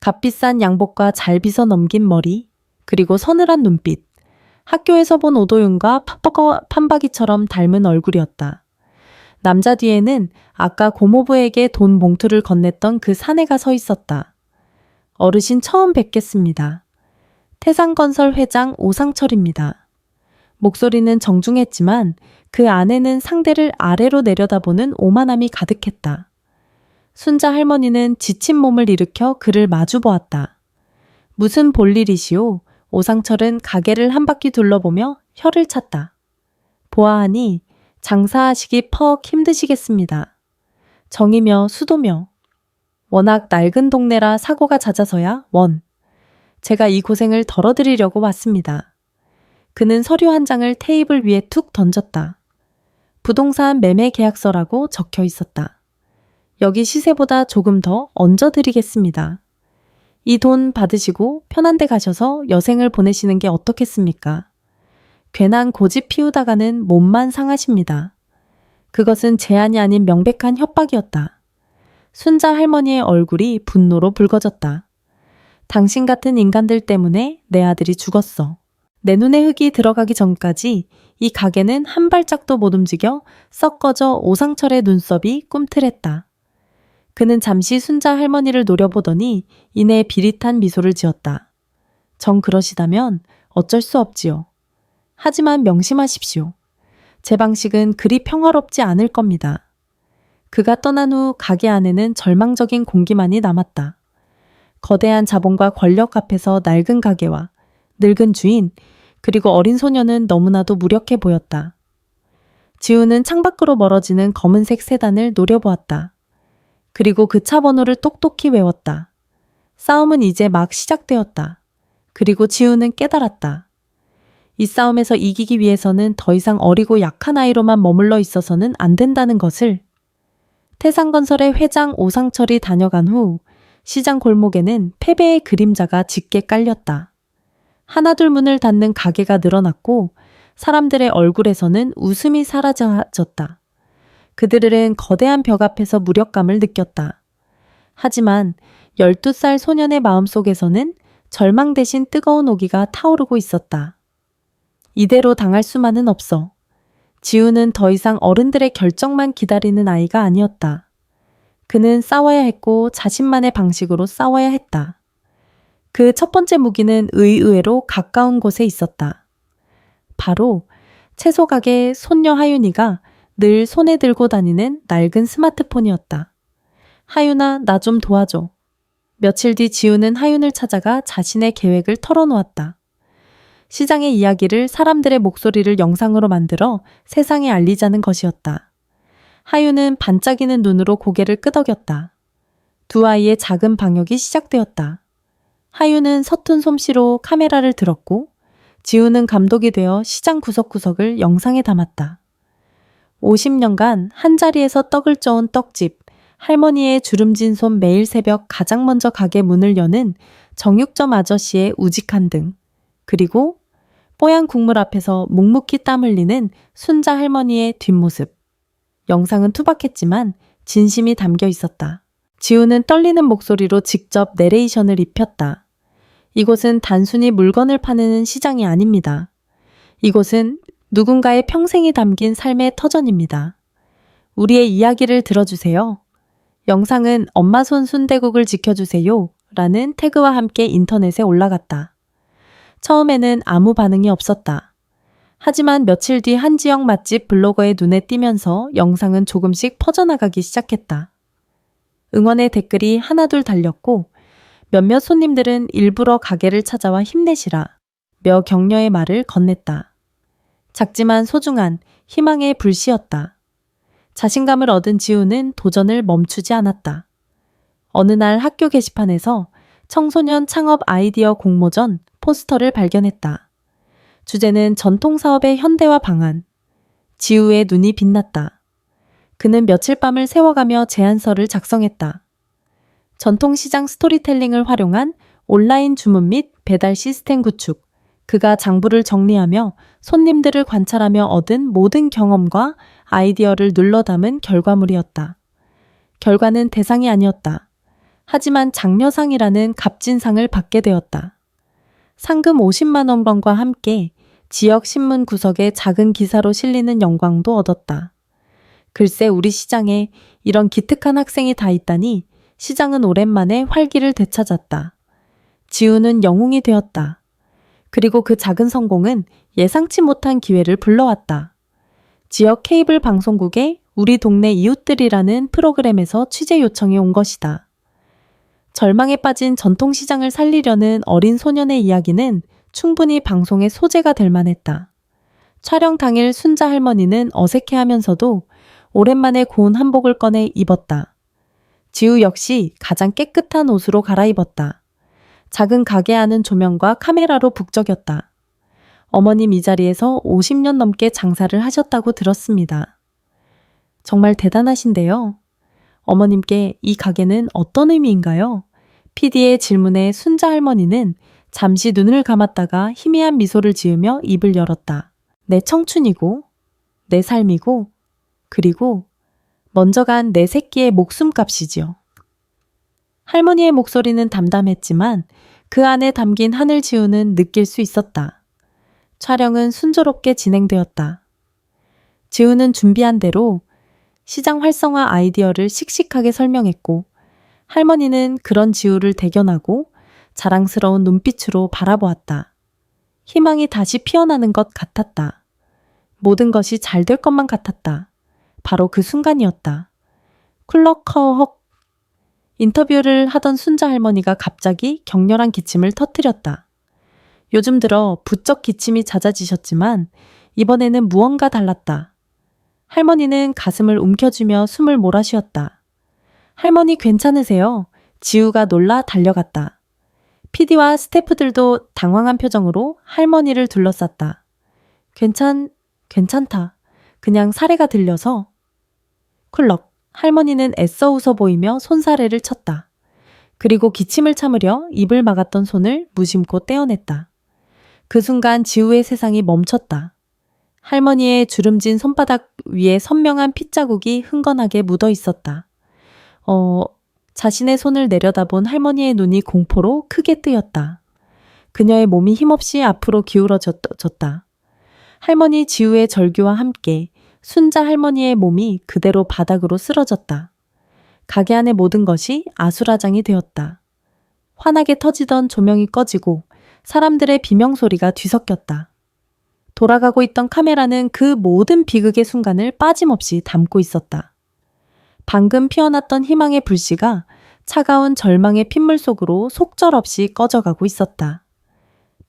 값비싼 양복과 잘 빗어 넘긴 머리, 그리고 서늘한 눈빛. 학교에서 본 오도윤과 판박이처럼 닮은 얼굴이었다. 남자 뒤에는 아까 고모부에게 돈 봉투를 건넸던 그 사내가 서 있었다. 어르신 처음 뵙겠습니다. 태상건설 회장 오상철입니다. 목소리는 정중했지만 그 안에는 상대를 아래로 내려다보는 오만함이 가득했다. 순자 할머니는 지친 몸을 일으켜 그를 마주보았다. 무슨 볼일이시오? 오상철은 가게를 한 바퀴 둘러보며 혀를 찼다. 보아하니 장사하시기 퍽 힘드시겠습니다. 정이며 수도며. 워낙 낡은 동네라 사고가 잦아서야 원. 제가 이 고생을 덜어드리려고 왔습니다. 그는 서류 한 장을 테이블 위에 툭 던졌다. 부동산 매매 계약서라고 적혀 있었다. 여기 시세보다 조금 더 얹어드리겠습니다. 이 돈 받으시고 편한 데 가셔서 여생을 보내시는 게 어떻겠습니까? 괜한 고집 피우다가는 몸만 상하십니다. 그것은 제안이 아닌 명백한 협박이었다. 순자 할머니의 얼굴이 분노로 붉어졌다. 당신 같은 인간들 때문에 내 아들이 죽었어. 내 눈에 흙이 들어가기 전까지 이 가게는 한 발짝도 못 움직여 썩어져 오상철의 눈썹이 꿈틀했다. 그는 잠시 순자 할머니를 노려보더니 이내 비릿한 미소를 지었다. 정 그러시다면 어쩔 수 없지요. 하지만 명심하십시오. 제 방식은 그리 평화롭지 않을 겁니다. 그가 떠난 후 가게 안에는 절망적인 공기만이 남았다. 거대한 자본과 권력 앞에서 낡은 가게와 늙은 주인, 그리고 어린 소녀는 너무나도 무력해 보였다. 지우는 창밖으로 멀어지는 검은색 세단을 노려보았다. 그리고 그 차 번호를 똑똑히 외웠다. 싸움은 이제 막 시작되었다. 그리고 지우는 깨달았다. 이 싸움에서 이기기 위해서는 더 이상 어리고 약한 아이로만 머물러 있어서는 안 된다는 것을. 태상건설의 회장 오상철이 다녀간 후 시장 골목에는 패배의 그림자가 짙게 깔렸다. 하나둘 문을 닫는 가게가 늘어났고 사람들의 얼굴에서는 웃음이 사라졌다. 그들은 거대한 벽 앞에서 무력감을 느꼈다. 하지만 12살 소년의 마음속에서는 절망 대신 뜨거운 오기가 타오르고 있었다. 이대로 당할 수만은 없어. 지우는 더 이상 어른들의 결정만 기다리는 아이가 아니었다. 그는 싸워야 했고 자신만의 방식으로 싸워야 했다. 그 첫 번째 무기는 의외로 가까운 곳에 있었다. 바로 채소 가게 손녀 하윤이가 늘 손에 들고 다니는 낡은 스마트폰이었다. 하윤아, 나 좀 도와줘. 며칠 뒤 지우는 하윤을 찾아가 자신의 계획을 털어놓았다. 시장의 이야기를 사람들의 목소리를 영상으로 만들어 세상에 알리자는 것이었다. 하윤은 반짝이는 눈으로 고개를 끄덕였다. 두 아이의 작은 방역이 시작되었다. 하윤은 서툰 솜씨로 카메라를 들었고 지우는 감독이 되어 시장 구석구석을 영상에 담았다. 50년간 한자리에서 떡을 쪄온 떡집, 할머니의 주름진 손 매일 새벽 가장 먼저 가게 문을 여는 정육점 아저씨의 우직한 등, 그리고 뽀얀 국물 앞에서 묵묵히 땀 흘리는 순자 할머니의 뒷모습. 영상은 투박했지만 진심이 담겨 있었다. 지우는 떨리는 목소리로 직접 내레이션을 입혔다. 이곳은 단순히 물건을 파는 시장이 아닙니다. 이곳은 누군가의 평생이 담긴 삶의 터전입니다. 우리의 이야기를 들어주세요. 영상은 엄마 손 순대국을 지켜주세요 라는 태그와 함께 인터넷에 올라갔다. 처음에는 아무 반응이 없었다. 하지만 며칠 뒤 한 지역 맛집 블로거의 눈에 띄면서 영상은 조금씩 퍼져나가기 시작했다. 응원의 댓글이 하나둘 달렸고 몇몇 손님들은 일부러 가게를 찾아와 힘내시라 며 격려의 말을 건넸다. 작지만 소중한 희망의 불씨였다. 자신감을 얻은 지우는 도전을 멈추지 않았다. 어느 날 학교 게시판에서 청소년 창업 아이디어 공모전 포스터를 발견했다. 주제는 전통사업의 현대화 방안. 지우의 눈이 빛났다. 그는 며칠 밤을 세워가며 제안서를 작성했다. 전통시장 스토리텔링을 활용한 온라인 주문 및 배달 시스템 구축, 그가 장부를 정리하며 손님들을 관찰하며 얻은 모든 경험과 아이디어를 눌러 담은 결과물이었다. 결과는 대상이 아니었다. 하지만 장려상이라는 값진 상을 받게 되었다. 상금 50만 원과 함께 지역 신문 구석에 작은 기사로 실리는 영광도 얻었다. 글쎄 우리 시장에 이런 기특한 학생이 다 있다니 시장은 오랜만에 활기를 되찾았다. 지우는 영웅이 되었다. 그리고 그 작은 성공은 예상치 못한 기회를 불러왔다. 지역 케이블 방송국의 우리 동네 이웃들이라는 프로그램에서 취재 요청이 온 것이다. 절망에 빠진 전통시장을 살리려는 어린 소년의 이야기는 충분히 방송의 소재가 될 만했다. 촬영 당일 순자 할머니는 어색해하면서도 오랜만에 고운 한복을 꺼내 입었다. 지우 역시 가장 깨끗한 옷으로 갈아입었다. 작은 가게 안은 조명과 카메라로 북적였다. 어머님 이 자리에서 50년 넘게 장사를 하셨다고 들었습니다. 정말 대단하신데요. 어머님께 이 가게는 어떤 의미인가요? PD의 질문에 순자 할머니는 잠시 눈을 감았다가 희미한 미소를 지으며 입을 열었다. 내 청춘이고, 내 삶이고, 그리고 먼저 간 내 새끼의 목숨값이지요. 할머니의 목소리는 담담했지만 그 안에 담긴 하늘지우는 느낄 수 있었다. 촬영은 순조롭게 진행되었다. 지우는 준비한 대로 시장 활성화 아이디어를 씩씩하게 설명했고, 할머니는 그런 지우를 대견하고 자랑스러운 눈빛으로 바라보았다. 희망이 다시 피어나는 것 같았다. 모든 것이 잘 될 것만 같았다. 바로 그 순간이었다. 쿨럭커헉. 인터뷰를 하던 순자 할머니가 갑자기 격렬한 기침을 터뜨렸다. 요즘 들어 부쩍 기침이 잦아지셨지만 이번에는 무언가 달랐다. 할머니는 가슴을 움켜쥐며 숨을 몰아쉬었다. 할머니 괜찮으세요? 지우가 놀라 달려갔다. PD와 스태프들도 당황한 표정으로 할머니를 둘러쌌다. 괜찮다. 그냥 사례가 들려서. 쿨럭. 할머니는 애써 웃어 보이며 손사래를 쳤다. 그리고 기침을 참으려 입을 막았던 손을 무심코 떼어냈다. 그 순간 지우의 세상이 멈췄다. 할머니의 주름진 손바닥 위에 선명한 핏자국이 흥건하게 묻어 있었다. 자신의 손을 내려다본 할머니의 눈이 공포로 크게 뜨였다. 그녀의 몸이 힘없이 앞으로 기울어졌다. 할머니 지우의 절규와 함께 순자 할머니의 몸이 그대로 바닥으로 쓰러졌다. 가게 안의 모든 것이 아수라장이 되었다. 환하게 터지던 조명이 꺼지고 사람들의 비명소리가 뒤섞였다. 돌아가고 있던 카메라는 그 모든 비극의 순간을 빠짐없이 담고 있었다. 방금 피어났던 희망의 불씨가 차가운 절망의 핏물 속으로 속절없이 꺼져가고 있었다.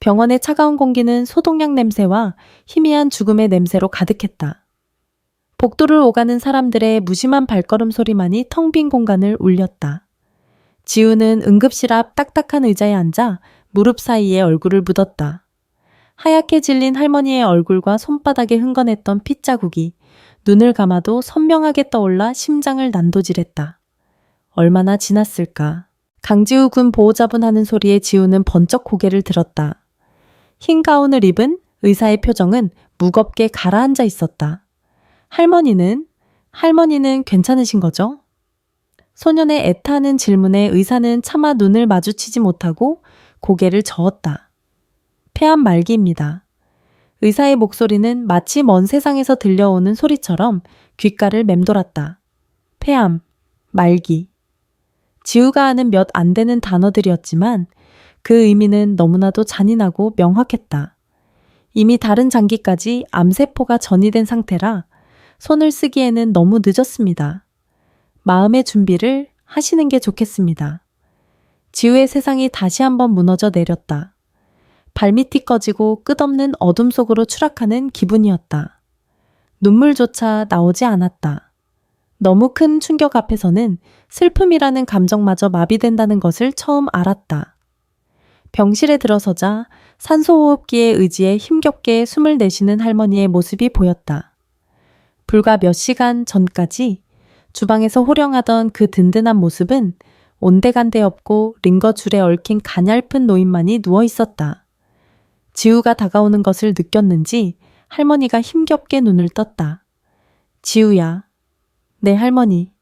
병원의 차가운 공기는 소독약 냄새와 희미한 죽음의 냄새로 가득했다. 복도를 오가는 사람들의 무심한 발걸음 소리만이 텅 빈 공간을 울렸다. 지우는 응급실 앞 딱딱한 의자에 앉아 무릎 사이에 얼굴을 묻었다. 하얗게 질린 할머니의 얼굴과 손바닥에 흥건했던 핏자국이 눈을 감아도 선명하게 떠올라 심장을 난도질했다. 얼마나 지났을까. 강지우 군 보호자분 하는 소리에 지우는 번쩍 고개를 들었다. 흰 가운을 입은 의사의 표정은 무겁게 가라앉아 있었다. 할머니는 괜찮으신 거죠? 소년의 애타는 질문에 의사는 차마 눈을 마주치지 못하고 고개를 저었다. 폐암 말기입니다. 의사의 목소리는 마치 먼 세상에서 들려오는 소리처럼 귓가를 맴돌았다. 폐암, 말기. 지우가 아는 몇 안 되는 단어들이었지만 그 의미는 너무나도 잔인하고 명확했다. 이미 다른 장기까지 암세포가 전이된 상태라 손을 쓰기에는 너무 늦었습니다. 마음의 준비를 하시는 게 좋겠습니다. 지우의 세상이 다시 한번 무너져 내렸다. 발밑이 꺼지고 끝없는 어둠 속으로 추락하는 기분이었다. 눈물조차 나오지 않았다. 너무 큰 충격 앞에서는 슬픔이라는 감정마저 마비된다는 것을 처음 알았다. 병실에 들어서자 산소호흡기에 의지해 힘겹게 숨을 내쉬는 할머니의 모습이 보였다. 불과 몇 시간 전까지 주방에서 호령하던 그 든든한 모습은 온데간데 없고 링거줄에 얽힌 가냘픈 노인만이 누워 있었다. 지우가 다가오는 것을 느꼈는지 할머니가 힘겹게 눈을 떴다. 지우야. 네, 할머니.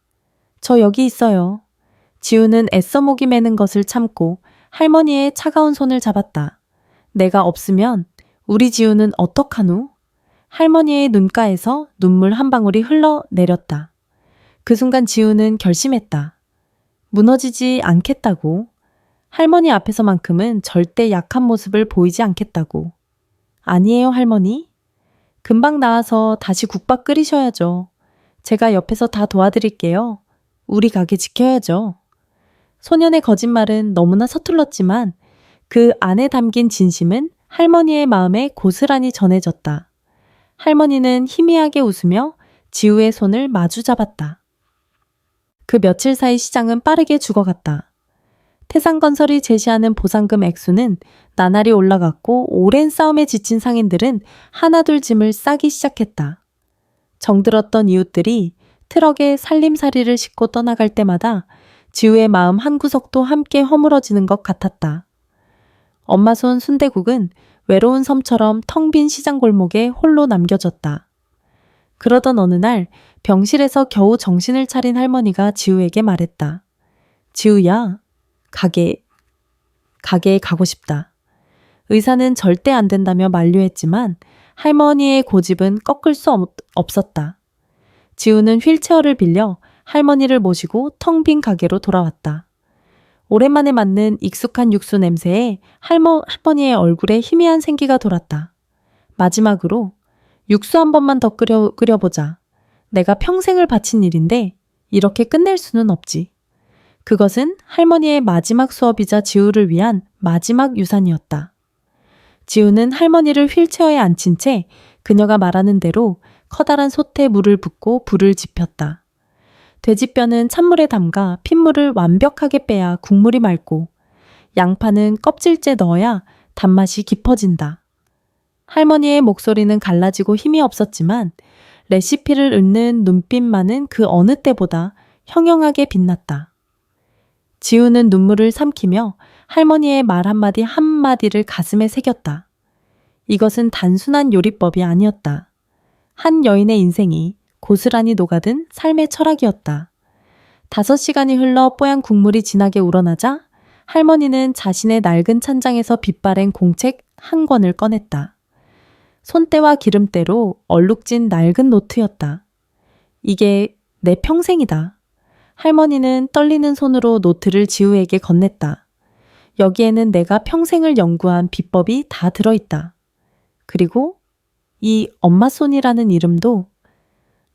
저 여기 있어요. 지우는 애써 목이 메는 것을 참고 할머니의 차가운 손을 잡았다. 내가 없으면 우리 지우는 어떡하누? 할머니의 눈가에서 눈물 한 방울이 흘러내렸다. 그 순간 지우는 결심했다. 무너지지 않겠다고. 할머니 앞에서만큼은 절대 약한 모습을 보이지 않겠다고. 아니에요, 할머니. 금방 나와서 다시 국밥 끓이셔야죠. 제가 옆에서 다 도와드릴게요. 우리 가게 지켜야죠. 소년의 거짓말은 너무나 서툴렀지만 그 안에 담긴 진심은 할머니의 마음에 고스란히 전해졌다. 할머니는 희미하게 웃으며 지우의 손을 마주 잡았다. 그 며칠 사이 시장은 빠르게 죽어갔다. 태산건설이 제시하는 보상금 액수는 나날이 올라갔고 오랜 싸움에 지친 상인들은 하나둘 짐을 싸기 시작했다. 정들었던 이웃들이 트럭에 살림살이를 싣고 떠나갈 때마다 지우의 마음 한구석도 함께 허물어지는 것 같았다. 엄마 손 순대국은 외로운 섬처럼 텅 빈 시장 골목에 홀로 남겨졌다. 그러던 어느 날 병실에서 겨우 정신을 차린 할머니가 지우에게 말했다. 지우야, 가게 가게에 가고 싶다. 의사는 절대 안 된다며 만류했지만 할머니의 고집은 꺾을 수 없었다. 지우는 휠체어를 빌려 할머니를 모시고 텅 빈 가게로 돌아왔다. 오랜만에 맡는 익숙한 육수 냄새에 할머니의 얼굴에 희미한 생기가 돌았다. 마지막으로 육수 한 번만 더 끓여보자. 내가 평생을 바친 일인데 이렇게 끝낼 수는 없지. 그것은 할머니의 마지막 수업이자 지우를 위한 마지막 유산이었다. 지우는 할머니를 휠체어에 앉힌 채 그녀가 말하는 대로 커다란 솥에 물을 붓고 불을 지폈다. 돼지뼈는 찬물에 담가 핏물을 완벽하게 빼야 국물이 맑고 양파는 껍질째 넣어야 단맛이 깊어진다. 할머니의 목소리는 갈라지고 힘이 없었지만 레시피를 읊는 눈빛만은 그 어느 때보다 형형하게 빛났다. 지우는 눈물을 삼키며 할머니의 말 한마디 한마디를 가슴에 새겼다. 이것은 단순한 요리법이 아니었다. 한 여인의 인생이 고스란히 녹아든 삶의 철학이었다. 5시간이 흘러 뽀얀 국물이 진하게 우러나자 할머니는 자신의 낡은 찬장에서 빗바랜 공책 한 권을 꺼냈다. 손때와 기름때로 얼룩진 낡은 노트였다. 이게 내 평생이다. 할머니는 떨리는 손으로 노트를 지우에게 건넸다. 여기에는 내가 평생을 연구한 비법이 다 들어있다. 그리고 이 엄마손이라는 이름도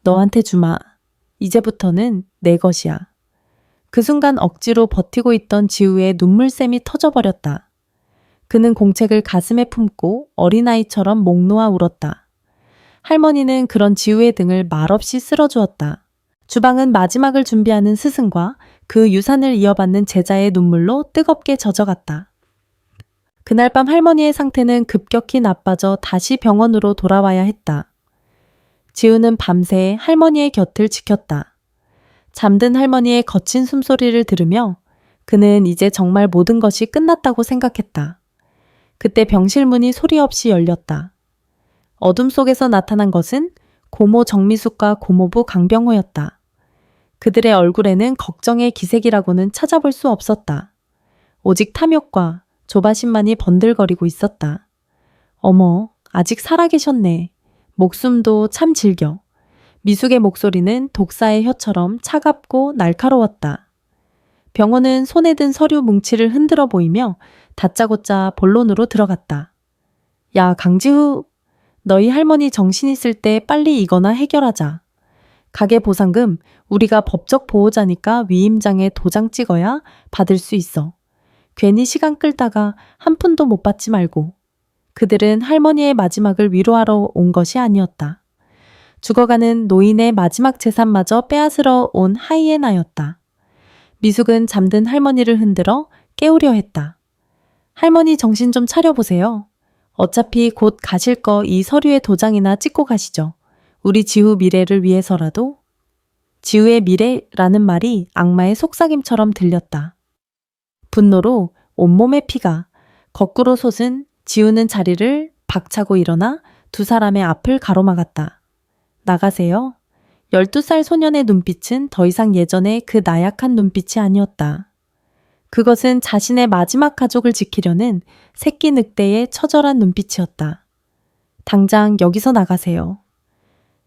너한테 주마. 이제부터는 내 것이야. 그 순간 억지로 버티고 있던 지우의 눈물샘이 터져버렸다. 그는 공책을 가슴에 품고 어린아이처럼 목 놓아 울었다. 할머니는 그런 지우의 등을 말없이 쓸어주었다. 주방은 마지막을 준비하는 스승과 그 유산을 이어받는 제자의 눈물로 뜨겁게 젖어갔다. 그날 밤 할머니의 상태는 급격히 나빠져 다시 병원으로 돌아와야 했다. 지우는 밤새 할머니의 곁을 지켰다. 잠든 할머니의 거친 숨소리를 들으며 그는 이제 정말 모든 것이 끝났다고 생각했다. 그때 병실 문이 소리 없이 열렸다. 어둠 속에서 나타난 것은 고모 정미숙과 고모부 강병호였다. 그들의 얼굴에는 걱정의 기색이라고는 찾아볼 수 없었다. 오직 탐욕과 조바심만이 번들거리고 있었다. 어머, 아직 살아계셨네. 목숨도 참 질겨. 미숙의 목소리는 독사의 혀처럼 차갑고 날카로웠다. 병호는 손에 든 서류 뭉치를 흔들어 보이며 다짜고짜 본론으로 들어갔다. 야, 강지후, 너희 할머니 정신 있을 때 빨리 이거나 해결하자. 가게 보상금 우리가 법적 보호자니까 위임장에 도장 찍어야 받을 수 있어. 괜히 시간 끌다가 한 푼도 못 받지 말고. 그들은 할머니의 마지막을 위로하러 온 것이 아니었다. 죽어가는 노인의 마지막 재산마저 빼앗으러 온 하이에나였다. 미숙은 잠든 할머니를 흔들어 깨우려 했다. 할머니 정신 좀 차려보세요. 어차피 곧 가실 거 이 서류에 도장이나 찍고 가시죠. 우리 지우 미래를 위해서라도. 지우의 미래라는 말이 악마의 속삭임처럼 들렸다. 분노로 온몸의 피가 거꾸로 솟은 지우는 자리를 박차고 일어나 두 사람의 앞을 가로막았다. 나가세요. 12살 소년의 눈빛은 더 이상 예전의 그 나약한 눈빛이 아니었다. 그것은 자신의 마지막 가족을 지키려는 새끼 늑대의 처절한 눈빛이었다. 당장 여기서 나가세요.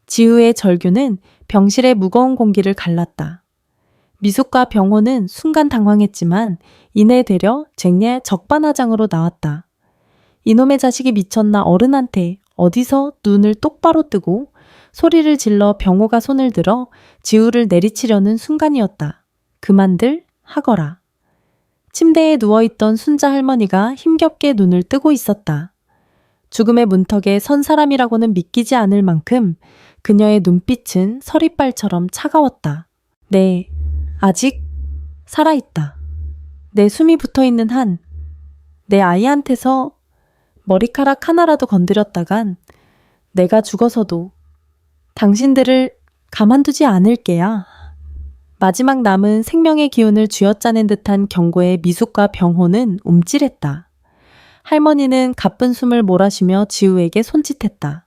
지우의 절규는 병실의 무거운 공기를 갈랐다. 미숙과 병호는 순간 당황했지만 이내 되려 쟁례 적반하장으로 나왔다. 이놈의 자식이 미쳤나 어른한테 어디서 눈을 똑바로 뜨고 소리를 질러 병호가 손을 들어 지우를 내리치려는 순간이었다. 그만들 하거라. 침대에 누워있던 순자 할머니가 힘겹게 눈을 뜨고 있었다. 죽음의 문턱에 선 사람이라고는 믿기지 않을 만큼 그녀의 눈빛은 서리빨처럼 차가웠다. 네, 아직 살아있다. 내 숨이 붙어있는 한 내 아이한테서 머리카락 하나라도 건드렸다간 내가 죽어서도 당신들을 가만두지 않을게야. 마지막 남은 생명의 기운을 쥐어짜낸 듯한 경고에 미숙과 병호는 움찔했다. 할머니는 가쁜 숨을 몰아쉬며 지우에게 손짓했다.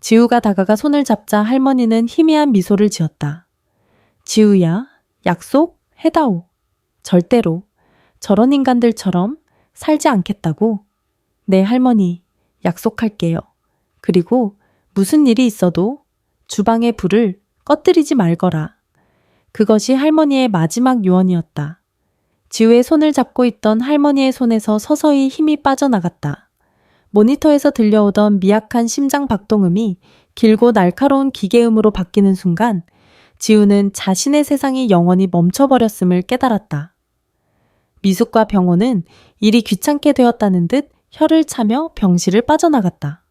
지우가 다가가 손을 잡자 할머니는 희미한 미소를 지었다. 지우야, 약속 해다오. 절대로 저런 인간들처럼 살지 않겠다고? 네, 할머니. 약속할게요. 그리고 무슨 일이 있어도 주방의 불을 꺼뜨리지 말거라. 그것이 할머니의 마지막 유언이었다. 지우의 손을 잡고 있던 할머니의 손에서 서서히 힘이 빠져나갔다. 모니터에서 들려오던 미약한 심장 박동음이 길고 날카로운 기계음으로 바뀌는 순간 지우는 자신의 세상이 영원히 멈춰버렸음을 깨달았다. 미숙과 병호는 일이 귀찮게 되었다는 듯 혀를 차며 병실을 빠져나갔다.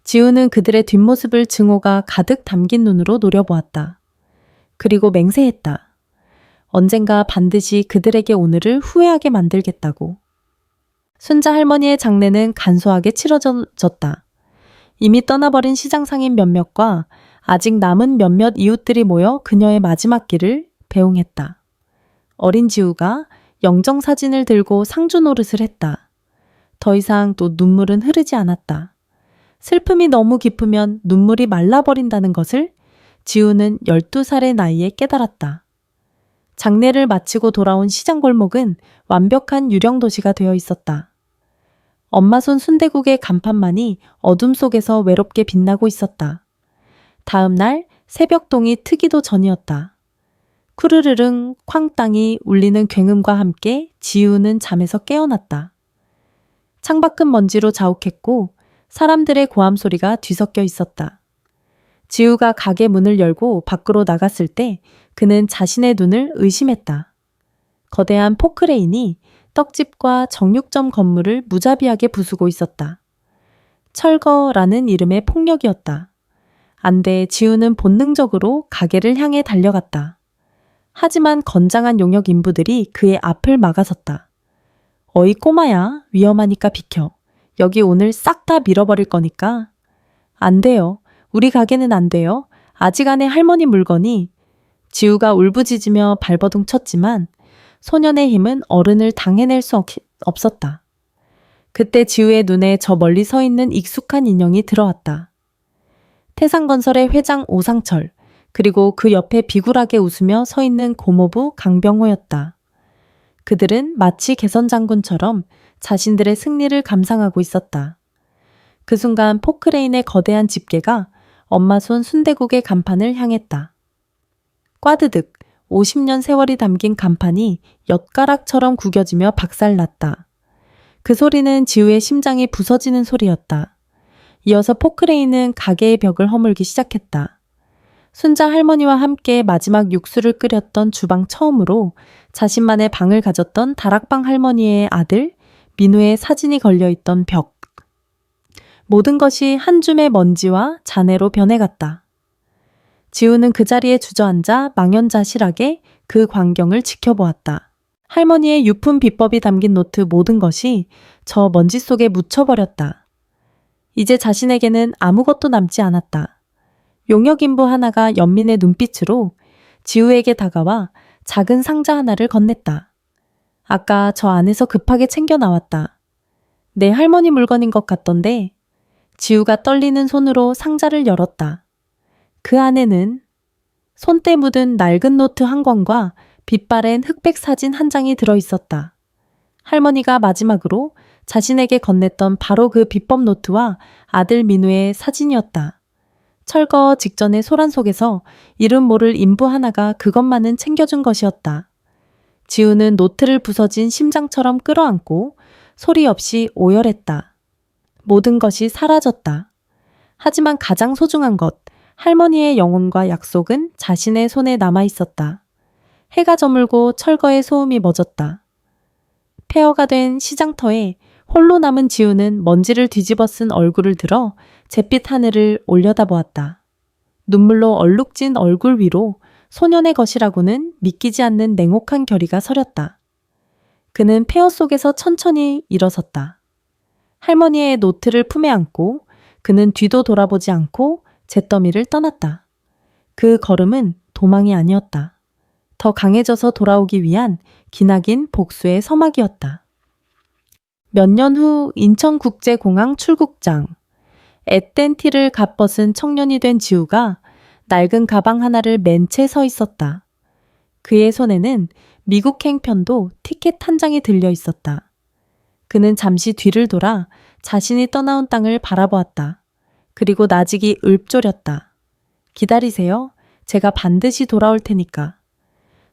지우는 그들의 뒷모습을 증오가 가득 담긴 눈으로 노려보았다. 그리고 맹세했다. 언젠가 반드시 그들에게 오늘을 후회하게 만들겠다고. 순자 할머니의 장례는 간소하게 치러졌다. 이미 떠나버린 시장 상인 몇몇과 아직 남은 몇몇 이웃들이 모여 그녀의 마지막 길을 배웅했다. 어린 지우가 영정사진을 들고 상주 노릇을 했다. 더 이상 또 눈물은 흐르지 않았다. 슬픔이 너무 깊으면 눈물이 말라버린다는 것을 지우는 12살의 나이에 깨달았다. 장례를 마치고 돌아온 시장골목은 완벽한 유령도시가 되어 있었다. 엄마 손 순대국의 간판만이 어둠 속에서 외롭게 빛나고 있었다. 다음 날 새벽동이 트기도 전이었다. 쿠르르릉 쾅땅이 울리는 굉음과 함께 지우는 잠에서 깨어났다. 창밖은 먼지로 자욱했고 사람들의 고함 소리가 뒤섞여 있었다. 지우가 가게 문을 열고 밖으로 나갔을 때 그는 자신의 눈을 의심했다. 거대한 포크레인이 떡집과 정육점 건물을 무자비하게 부수고 있었다. 철거라는 이름의 폭력이었다. 안돼 지우는 본능적으로 가게를 향해 달려갔다. 하지만 건장한 용역 인부들이 그의 앞을 막아섰다. 어이 꼬마야, 위험하니까 비켜. 여기 오늘 싹 다 밀어버릴 거니까. 안 돼요. 우리 가게는 안 돼요. 아직 안에 할머니 물건이. 지우가 울부짖으며 발버둥 쳤지만 소년의 힘은 어른을 당해낼 수 없었다. 그때 지우의 눈에 저 멀리 서 있는 익숙한 인형이 들어왔다. 태상건설의 회장 오상철, 그리고 그 옆에 비굴하게 웃으며 서 있는 고모부 강병호였다. 그들은 마치 개선장군처럼 자신들의 승리를 감상하고 있었다. 그 순간 포크레인의 거대한 집게가 엄마 손 순대국의 간판을 향했다. 꽈드득 50년 세월이 담긴 간판이 엿가락처럼 구겨지며 박살났다. 그 소리는 지우의 심장이 부서지는 소리였다. 이어서 포크레인은 가게의 벽을 허물기 시작했다. 순자 할머니와 함께 마지막 육수를 끓였던 주방 처음으로 자신만의 방을 가졌던 다락방 할머니의 아들 민우의 사진이 걸려있던 벽. 모든 것이 한 줌의 먼지와 잔해로 변해갔다. 지우는 그 자리에 주저앉아 망연자실하게 그 광경을 지켜보았다. 할머니의 유품 비법이 담긴 노트 모든 것이 저 먼지 속에 묻혀버렸다. 이제 자신에게는 아무것도 남지 않았다. 용역인부 하나가 연민의 눈빛으로 지우에게 다가와 작은 상자 하나를 건넸다. 아까 저 안에서 급하게 챙겨 나왔다. 내 할머니 물건인 것 같던데. 지우가 떨리는 손으로 상자를 열었다. 그 안에는 손때 묻은 낡은 노트 한 권과 빛바랜 흑백 사진 한 장이 들어있었다. 할머니가 마지막으로 자신에게 건넸던 바로 그 비법 노트와 아들 민우의 사진이었다. 철거 직전의 소란 속에서 이름 모를 인부 하나가 그것만은 챙겨준 것이었다. 지우는 노트를 부서진 심장처럼 끌어안고 소리 없이 오열했다. 모든 것이 사라졌다. 하지만 가장 소중한 것, 할머니의 영혼과 약속은 자신의 손에 남아 있었다. 해가 저물고 철거의 소음이 멎었다. 폐허가 된 시장터에 홀로 남은 지우는 먼지를 뒤집어 쓴 얼굴을 들어 잿빛 하늘을 올려다보았다. 눈물로 얼룩진 얼굴 위로 소년의 것이라고는 믿기지 않는 냉혹한 결의가 서렸다. 그는 폐허 속에서 천천히 일어섰다. 할머니의 노트를 품에 안고 그는 뒤도 돌아보지 않고 잿더미를 떠났다. 그 걸음은 도망이 아니었다. 더 강해져서 돌아오기 위한 기나긴 복수의 서막이었다. 몇 년 후 인천국제공항 출국장. 앳된 티를 갓벗은 청년이 된 지우가 낡은 가방 하나를 맨 채 서 있었다. 그의 손에는 미국행 편도 티켓 한 장이 들려 있었다. 그는 잠시 뒤를 돌아 자신이 떠나온 땅을 바라보았다. 그리고 나직이 읊조렸다. 기다리세요. 제가 반드시 돌아올 테니까.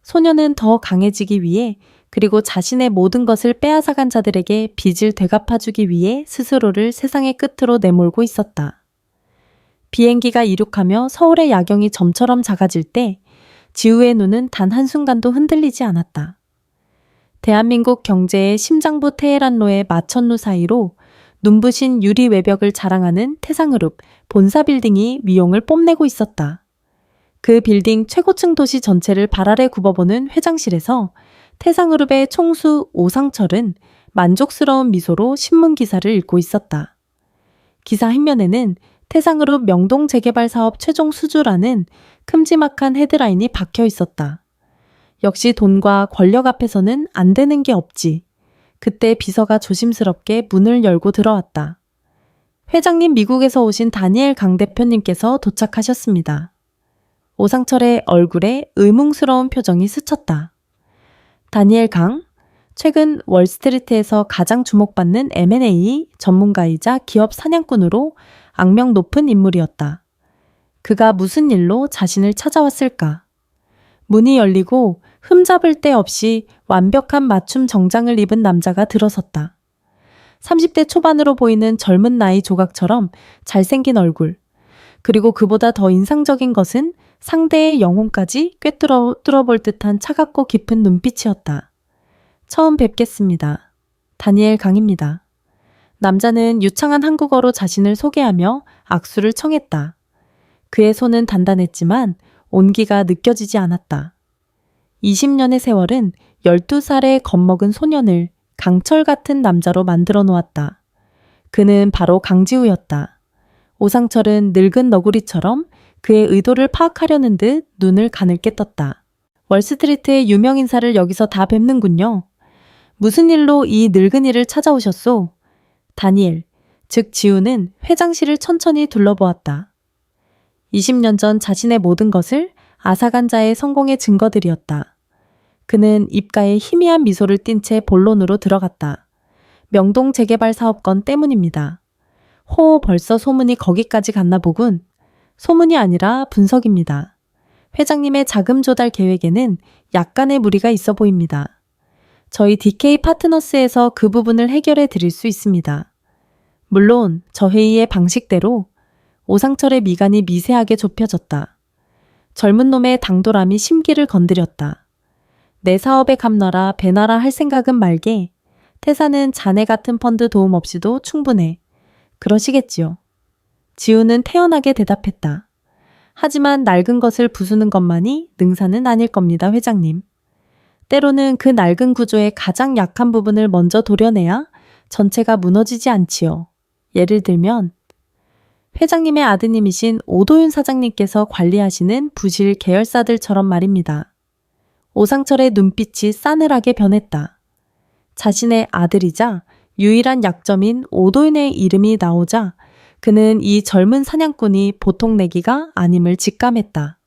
소녀는 더 강해지기 위해 그리고 자신의 모든 것을 빼앗아간 자들에게 빚을 되갚아주기 위해 스스로를 세상의 끝으로 내몰고 있었다. 비행기가 이륙하며 서울의 야경이 점처럼 작아질 때 지우의 눈은 단 한순간도 흔들리지 않았다. 대한민국 경제의 심장부 테헤란로의 마천루 사이로 눈부신 유리 외벽을 자랑하는 태상그룹 본사 빌딩이 미용을 뽐내고 있었다. 그 빌딩 최고층 도시 전체를 발 아래 굽어보는 회장실에서 태상그룹의 총수 오상철은 만족스러운 미소로 신문 기사를 읽고 있었다. 기사 윗면에는 태상그룹 명동 재개발 사업 최종 수주라는 큼지막한 헤드라인이 박혀 있었다. 역시 돈과 권력 앞에서는 안 되는 게 없지. 그때 비서가 조심스럽게 문을 열고 들어왔다. 회장님, 미국에서 오신 다니엘 강 대표님께서 도착하셨습니다. 오상철의 얼굴에 의문스러운 표정이 스쳤다. 다니엘 강, 최근 월스트리트에서 가장 주목받는 M&A 전문가이자 기업 사냥꾼으로 악명 높은 인물이었다. 그가 무슨 일로 자신을 찾아왔을까? 문이 열리고 흠잡을 데 없이 완벽한 맞춤 정장을 입은 남자가 들어섰다. 30대 초반으로 보이는 젊은 나이 조각처럼 잘생긴 얼굴, 그리고 그보다 더 인상적인 것은 상대의 영혼까지 꿰뚫어 뚫어볼 듯한 차갑고 깊은 눈빛이었다. 처음 뵙겠습니다. 다니엘 강입니다. 남자는 유창한 한국어로 자신을 소개하며 악수를 청했다. 그의 손은 단단했지만 온기가 느껴지지 않았다. 20년의 세월은 12살의 겁먹은 소년을 강철 같은 남자로 만들어 놓았다. 그는 바로 강지우였다. 오상철은 늙은 너구리처럼 그의 의도를 파악하려는 듯 눈을 가늘게 떴다. 월스트리트의 유명 인사를 여기서 다 뵙는군요. 무슨 일로 이 늙은이를 찾아오셨소? 다니엘, 즉 지우는 회장실을 천천히 둘러보았다. 20년 전 자신의 모든 것을 앗아간 자의 성공의 증거들이었다. 그는 입가에 희미한 미소를 띤 채 본론으로 들어갔다. 명동 재개발 사업건 때문입니다. 벌써 소문이 거기까지 갔나 보군. 소문이 아니라 분석입니다. 회장님의 자금 조달 계획에는 약간의 무리가 있어 보입니다. 저희 DK 파트너스에서 그 부분을 해결해 드릴 수 있습니다. 물론 저 회의의 방식대로. 오상철의 미간이 미세하게 좁혀졌다. 젊은 놈의 당돌함이 심기를 건드렸다. 내 사업에 감나라 배나라 할 생각은 말게. 태사는 자네 같은 펀드 도움 없이도 충분해. 그러시겠지요. 지우는 태연하게 대답했다. 하지만 낡은 것을 부수는 것만이 능사는 아닐 겁니다, 회장님. 때로는 그 낡은 구조의 가장 약한 부분을 먼저 도려내야 전체가 무너지지 않지요. 예를 들면 회장님의 아드님이신 오도윤 사장님께서 관리하시는 부실 계열사들처럼 말입니다. 오상철의 눈빛이 싸늘하게 변했다. 자신의 아들이자 유일한 약점인 오도윤의 이름이 나오자 그는 이 젊은 사냥꾼이 보통 내기가 아님을 직감했다.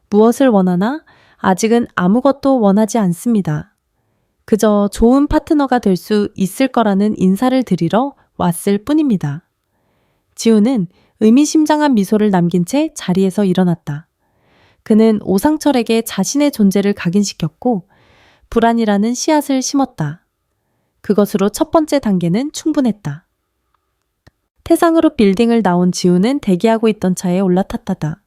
무엇을 원하나 아직은 아무것도 원하지 않습니다. 그저 좋은 파트너가 될 수 있을 거라는 인사를 드리러 왔을 뿐입니다. 지우는 의미심장한 미소를 남긴 채 자리에서 일어났다. 그는 오상철에게 자신의 존재를 각인시켰고 불안이라는 씨앗을 심었다. 그것으로 첫 번째 단계는 충분했다. 태상으로 빌딩을 나온 지우는 대기하고 있던 차에 올라탔다.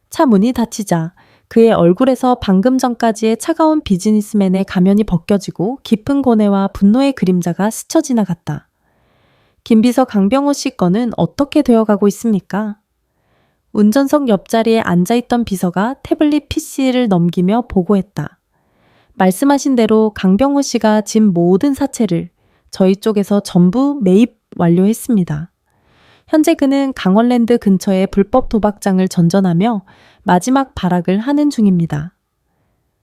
차 문이 닫히자 그의 얼굴에서 방금 전까지의 차가운 비즈니스맨의 가면이 벗겨지고 깊은 고뇌와 분노의 그림자가 스쳐 지나갔다. 김비서 강병호 씨 건은 어떻게 되어가고 있습니까? 운전석 옆자리에 앉아있던 비서가 태블릿 PC를 넘기며 보고했다. 말씀하신 대로 강병호 씨가 진 모든 사채를 저희 쪽에서 전부 매입 완료했습니다. 현재 그는 강원랜드 근처에 불법 도박장을 전전하며 마지막 발악을 하는 중입니다.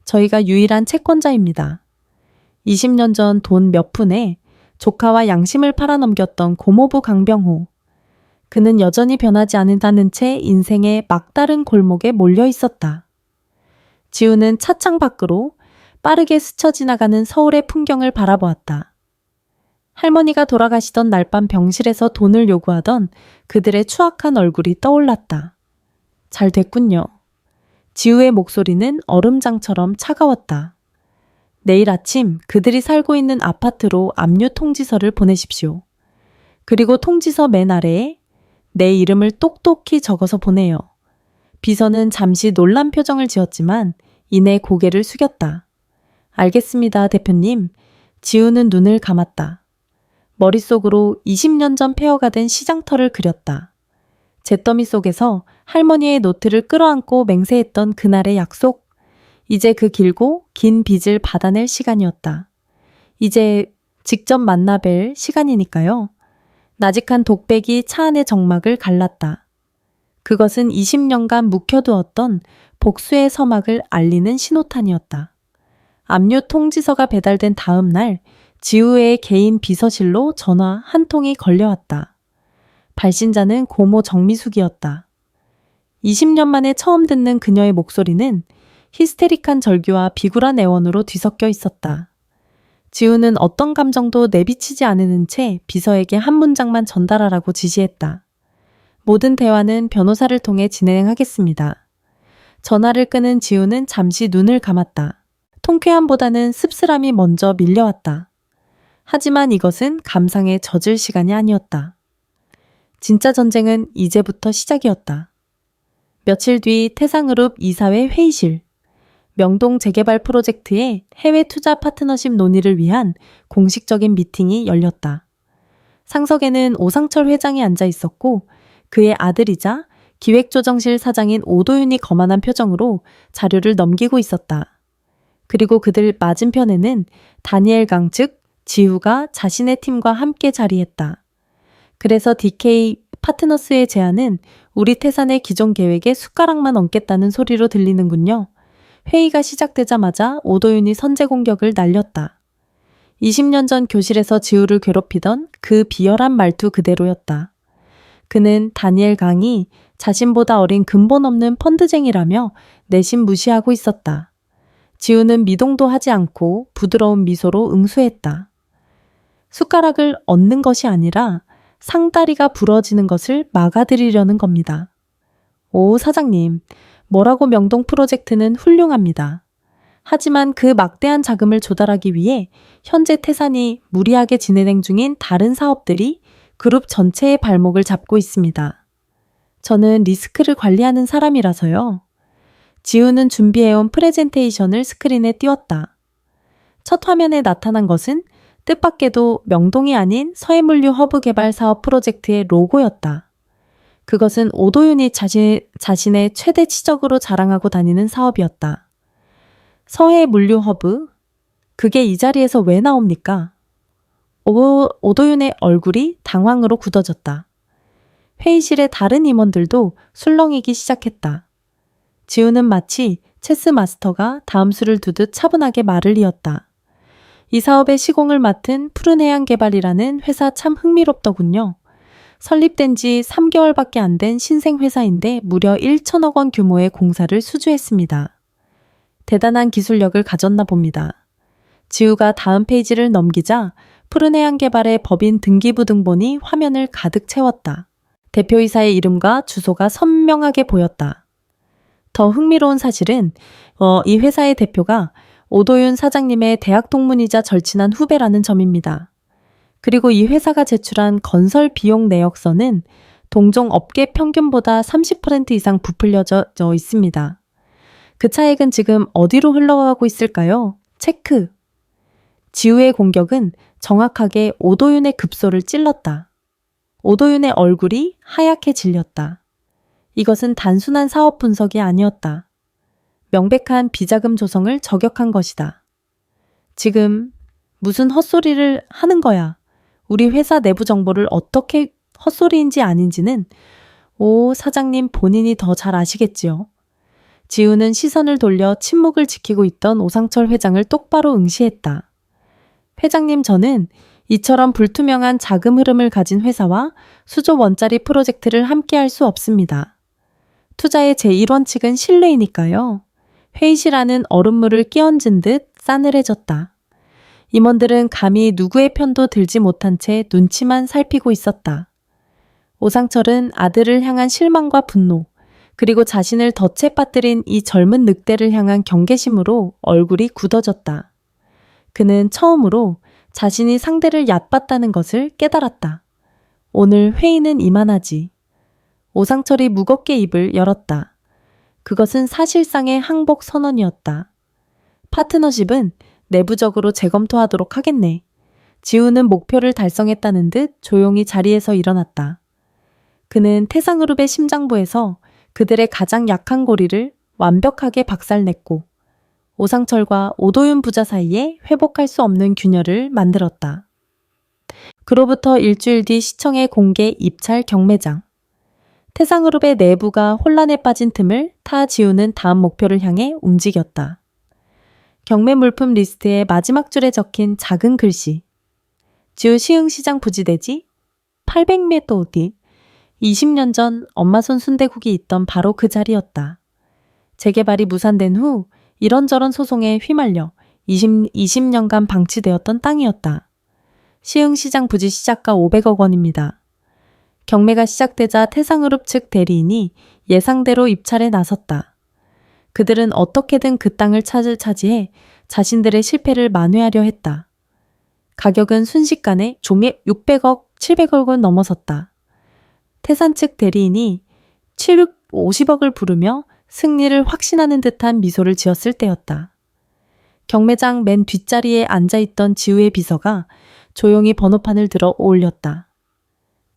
저희가 유일한 채권자입니다. 20년 전 돈 몇 푼에 조카와 양심을 팔아넘겼던 고모부 강병호. 그는 여전히 변하지 않는다는 채 인생의 막다른 골목에 몰려 있었다. 지우는 차창 밖으로 빠르게 스쳐 지나가는 서울의 풍경을 바라보았다. 할머니가 돌아가시던 날 밤 병실에서 돈을 요구하던 그들의 추악한 얼굴이 떠올랐다. 잘 됐군요. 지우의 목소리는 얼음장처럼 차가웠다. 내일 아침 그들이 살고 있는 아파트로 압류 통지서를 보내십시오. 그리고 통지서 맨 아래에 내 이름을 똑똑히 적어서 보내요. 비서는 잠시 놀란 표정을 지었지만 이내 고개를 숙였다. 알겠습니다, 대표님. 지우는 눈을 감았다. 머릿속으로 20년 전 폐허가 된 시장터를 그렸다. 잿더미 속에서 할머니의 노트를 끌어안고 맹세했던 그날의 약속. 이제 그 길고 긴 빚을 받아낼 시간이었다. 이제 직접 만나뵐 시간이니까요. 나직한 독백이 차 안의 정막을 갈랐다. 그것은 20년간 묵혀두었던 복수의 서막을 알리는 신호탄이었다. 압류 통지서가 배달된 다음 날 지우의 개인 비서실로 전화 한 통이 걸려왔다. 발신자는 고모 정미숙이었다. 20년 만에 처음 듣는 그녀의 목소리는 히스테릭한 절규와 비굴한 애원으로 뒤섞여 있었다. 지우는 어떤 감정도 내비치지 않은 채 비서에게 한 문장만 전달하라고 지시했다. 모든 대화는 변호사를 통해 진행하겠습니다. 전화를 끄는 지우는 잠시 눈을 감았다. 통쾌함보다는 씁쓸함이 먼저 밀려왔다. 하지만 이것은 감상에 젖을 시간이 아니었다. 진짜 전쟁은 이제부터 시작이었다. 며칠 뒤 태상그룹 이사회 회의실. 명동 재개발 프로젝트의 해외 투자 파트너십 논의를 위한 공식적인 미팅이 열렸다. 상석에는 오상철 회장이 앉아 있었고 그의 아들이자 기획조정실 사장인 오도윤이 거만한 표정으로 자료를 넘기고 있었다. 그리고 그들 맞은편에는 다니엘 강 즉 지우가 자신의 팀과 함께 자리했다. 그래서 DK 파트너스의 제안은 우리 태산의 기존 계획에 숟가락만 얹겠다는 소리로 들리는군요. 회의가 시작되자마자 오도윤이 선제 공격을 날렸다. 20년 전 교실에서 지우를 괴롭히던 그 비열한 말투 그대로였다. 그는 다니엘 강이 자신보다 어린 근본 없는 펀드쟁이라며 내심 무시하고 있었다. 지우는 미동도 하지 않고 부드러운 미소로 응수했다. 숟가락을 얹는 것이 아니라 상다리가 부러지는 것을 막아드리려는 겁니다. 오, 사장님. 뭐라고 명동 프로젝트는 훌륭합니다. 하지만 그 막대한 자금을 조달하기 위해 현재 태산이 무리하게 진행 중인 다른 사업들이 그룹 전체의 발목을 잡고 있습니다. 저는 리스크를 관리하는 사람이라서요. 지우는 준비해온 프레젠테이션을 스크린에 띄웠다. 첫 화면에 나타난 것은 뜻밖에도 명동이 아닌 서해물류 허브 개발 사업 프로젝트의 로고였다. 그것은 오도윤이 자신의 최대 치적으로 자랑하고 다니는 사업이었다. 서해물류 허브? 그게 이 자리에서 왜 나옵니까? 오도윤의 얼굴이 당황으로 굳어졌다. 회의실의 다른 임원들도 술렁이기 시작했다. 지우는 마치 체스 마스터가 다음 수를 두듯 차분하게 말을 이었다. 이 사업의 시공을 맡은 푸른해양개발이라는 회사 참 흥미롭더군요. 설립된 지 3개월밖에 안 된 신생회사인데 무려 1천억 원 규모의 공사를 수주했습니다. 대단한 기술력을 가졌나 봅니다. 지우가 다음 페이지를 넘기자 푸른해양개발의 법인 등기부 등본이 화면을 가득 채웠다. 대표이사의 이름과 주소가 선명하게 보였다. 더 흥미로운 사실은 이 회사의 대표가 오도윤 사장님의 대학 동문이자 절친한 후배라는 점입니다. 그리고 이 회사가 제출한 건설 비용 내역서는 동종 업계 평균보다 30% 이상 부풀려져 있습니다. 그 차액은 지금 어디로 흘러가고 있을까요? 체크. 지우의 공격은 정확하게 오도윤의 급소를 찔렀다. 오도윤의 얼굴이 하얗게 질렸다. 이것은 단순한 사업 분석이 아니었다. 명백한 비자금 조성을 저격한 것이다. 지금 무슨 헛소리를 하는 거야. 우리 회사 내부 정보를 어떻게 헛소리인지 아닌지는 사장님 본인이 더 잘 아시겠지요. 지우는 시선을 돌려 침묵을 지키고 있던 오상철 회장을 똑바로 응시했다. 회장님, 저는 이처럼 불투명한 자금 흐름을 가진 회사와 수조 원짜리 프로젝트를 함께 할 수 없습니다. 투자의 제1원칙은 신뢰이니까요. 회의실 안은 얼음물을 끼얹은 듯 싸늘해졌다. 임원들은 감히 누구의 편도 들지 못한 채 눈치만 살피고 있었다. 오상철은 아들을 향한 실망과 분노, 그리고 자신을 덫에 빠뜨린 이 젊은 늑대를 향한 경계심으로 얼굴이 굳어졌다. 그는 처음으로 자신이 상대를 얕봤다는 것을 깨달았다. 오늘 회의는 이만하지. 오상철이 무겁게 입을 열었다. 그것은 사실상의 항복 선언이었다. 파트너십은 내부적으로 재검토하도록 하겠네. 지우는 목표를 달성했다는 듯 조용히 자리에서 일어났다. 그는 태상그룹의 심장부에서 그들의 가장 약한 고리를 완벽하게 박살냈고 오상철과 오도윤 부자 사이에 회복할 수 없는 균열을 만들었다. 그로부터 일주일 뒤 시청의 공개 입찰 경매장. 태상그룹의 내부가 혼란에 빠진 틈을 타 지우는 다음 목표를 향해 움직였다. 경매 물품 리스트의 마지막 줄에 적힌 작은 글씨. 지우 시흥시장 부지대지 800m 뒤 20년 전 엄마 손 순대국이 있던 바로 그 자리였다. 재개발이 무산된 후 이런저런 소송에 휘말려 20년간 방치되었던 땅이었다. 시흥시장 부지 시작가 500억 원입니다. 경매가 시작되자 태상그룹 측 대리인이 예상대로 입찰에 나섰다. 그들은 어떻게든 그 땅을 차지해 자신들의 실패를 만회하려 했다. 가격은 순식간에 종에 600억, 700억을 넘어섰다. 태산 측 대리인이 750억을 부르며 승리를 확신하는 듯한 미소를 지었을 때였다. 경매장 맨 뒷자리에 앉아있던 지우의 비서가 조용히 번호판을 들어 올렸다.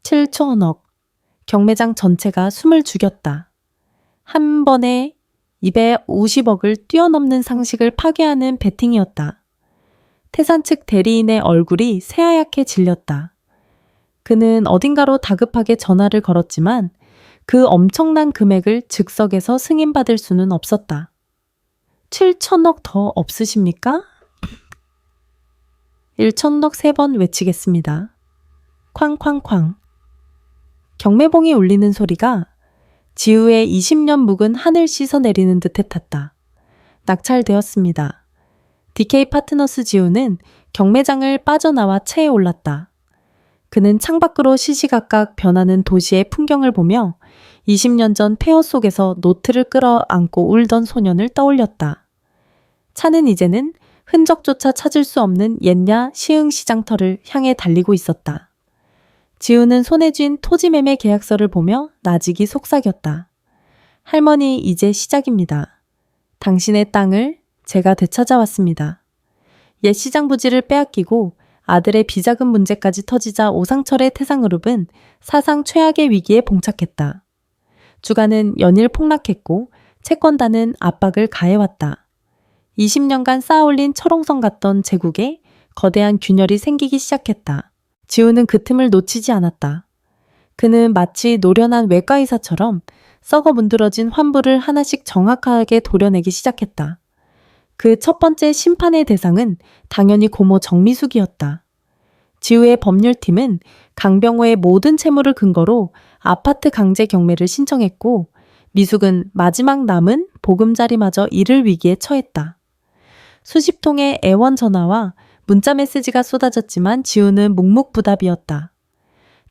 7천억. 경매장 전체가 숨을 죽였다. 한 번에 250억을 뛰어넘는 상식을 파괴하는 베팅이었다. 태산 측 대리인의 얼굴이 새하얗게 질렸다. 그는 어딘가로 다급하게 전화를 걸었지만 그 엄청난 금액을 즉석에서 승인받을 수는 없었다. 7천억 더 없으십니까? 1천억 3번 외치겠습니다. 쾅쾅쾅. 경매봉이 울리는 소리가 지우의 20년 묵은 하늘 씻어내리는 듯 했다. 낙찰되었습니다. DK 파트너스 지우는 경매장을 빠져나와 차에 올랐다. 그는 창밖으로 시시각각 변하는 도시의 풍경을 보며 20년 전 폐허 속에서 노트를 끌어안고 울던 소년을 떠올렸다. 차는 이제는 흔적조차 찾을 수 없는 옛냐 시흥시장터를 향해 달리고 있었다. 지우는 손에 쥔 토지매매 계약서를 보며 나직이 속삭였다. 할머니, 이제 시작입니다. 당신의 땅을 제가 되찾아왔습니다. 옛 시장 부지를 빼앗기고 아들의 비자금 문제까지 터지자 오상철의 태상그룹은 사상 최악의 위기에 봉착했다. 주가는 연일 폭락했고 채권단은 압박을 가해왔다. 20년간 쌓아올린 철옹성 같던 제국에 거대한 균열이 생기기 시작했다. 지우는 그 틈을 놓치지 않았다. 그는 마치 노련한 외과의사처럼 썩어 문드러진 환부를 하나씩 정확하게 도려내기 시작했다. 그 첫 번째 심판의 대상은 당연히 고모 정미숙이었다. 지우의 법률팀은 강병호의 모든 채무를 근거로 아파트 강제 경매를 신청했고 미숙은 마지막 남은 보금자리마저 잃을 위기에 처했다. 수십 통의 애원 전화와 문자 메시지가 쏟아졌지만 지우는 묵묵부답이었다.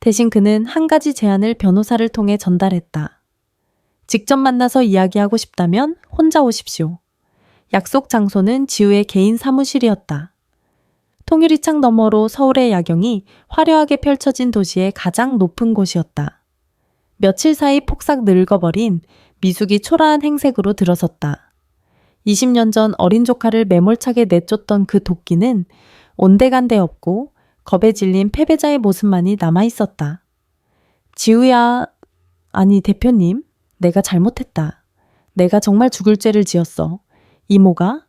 대신 그는 한 가지 제안을 변호사를 통해 전달했다. 직접 만나서 이야기하고 싶다면 혼자 오십시오. 약속 장소는 지우의 개인 사무실이었다. 통유리 창 너머로 서울의 야경이 화려하게 펼쳐진 도시의 가장 높은 곳이었다. 며칠 사이 폭삭 늙어버린 미숙이 초라한 행색으로 들어섰다. 20년 전 어린 조카를 매몰차게 내쫓던 그 도끼는 온데간데 없고 겁에 질린 패배자의 모습만이 남아있었다. 지우야, 아니 대표님, 내가 잘못했다. 내가 정말 죽을 죄를 지었어. 이모가?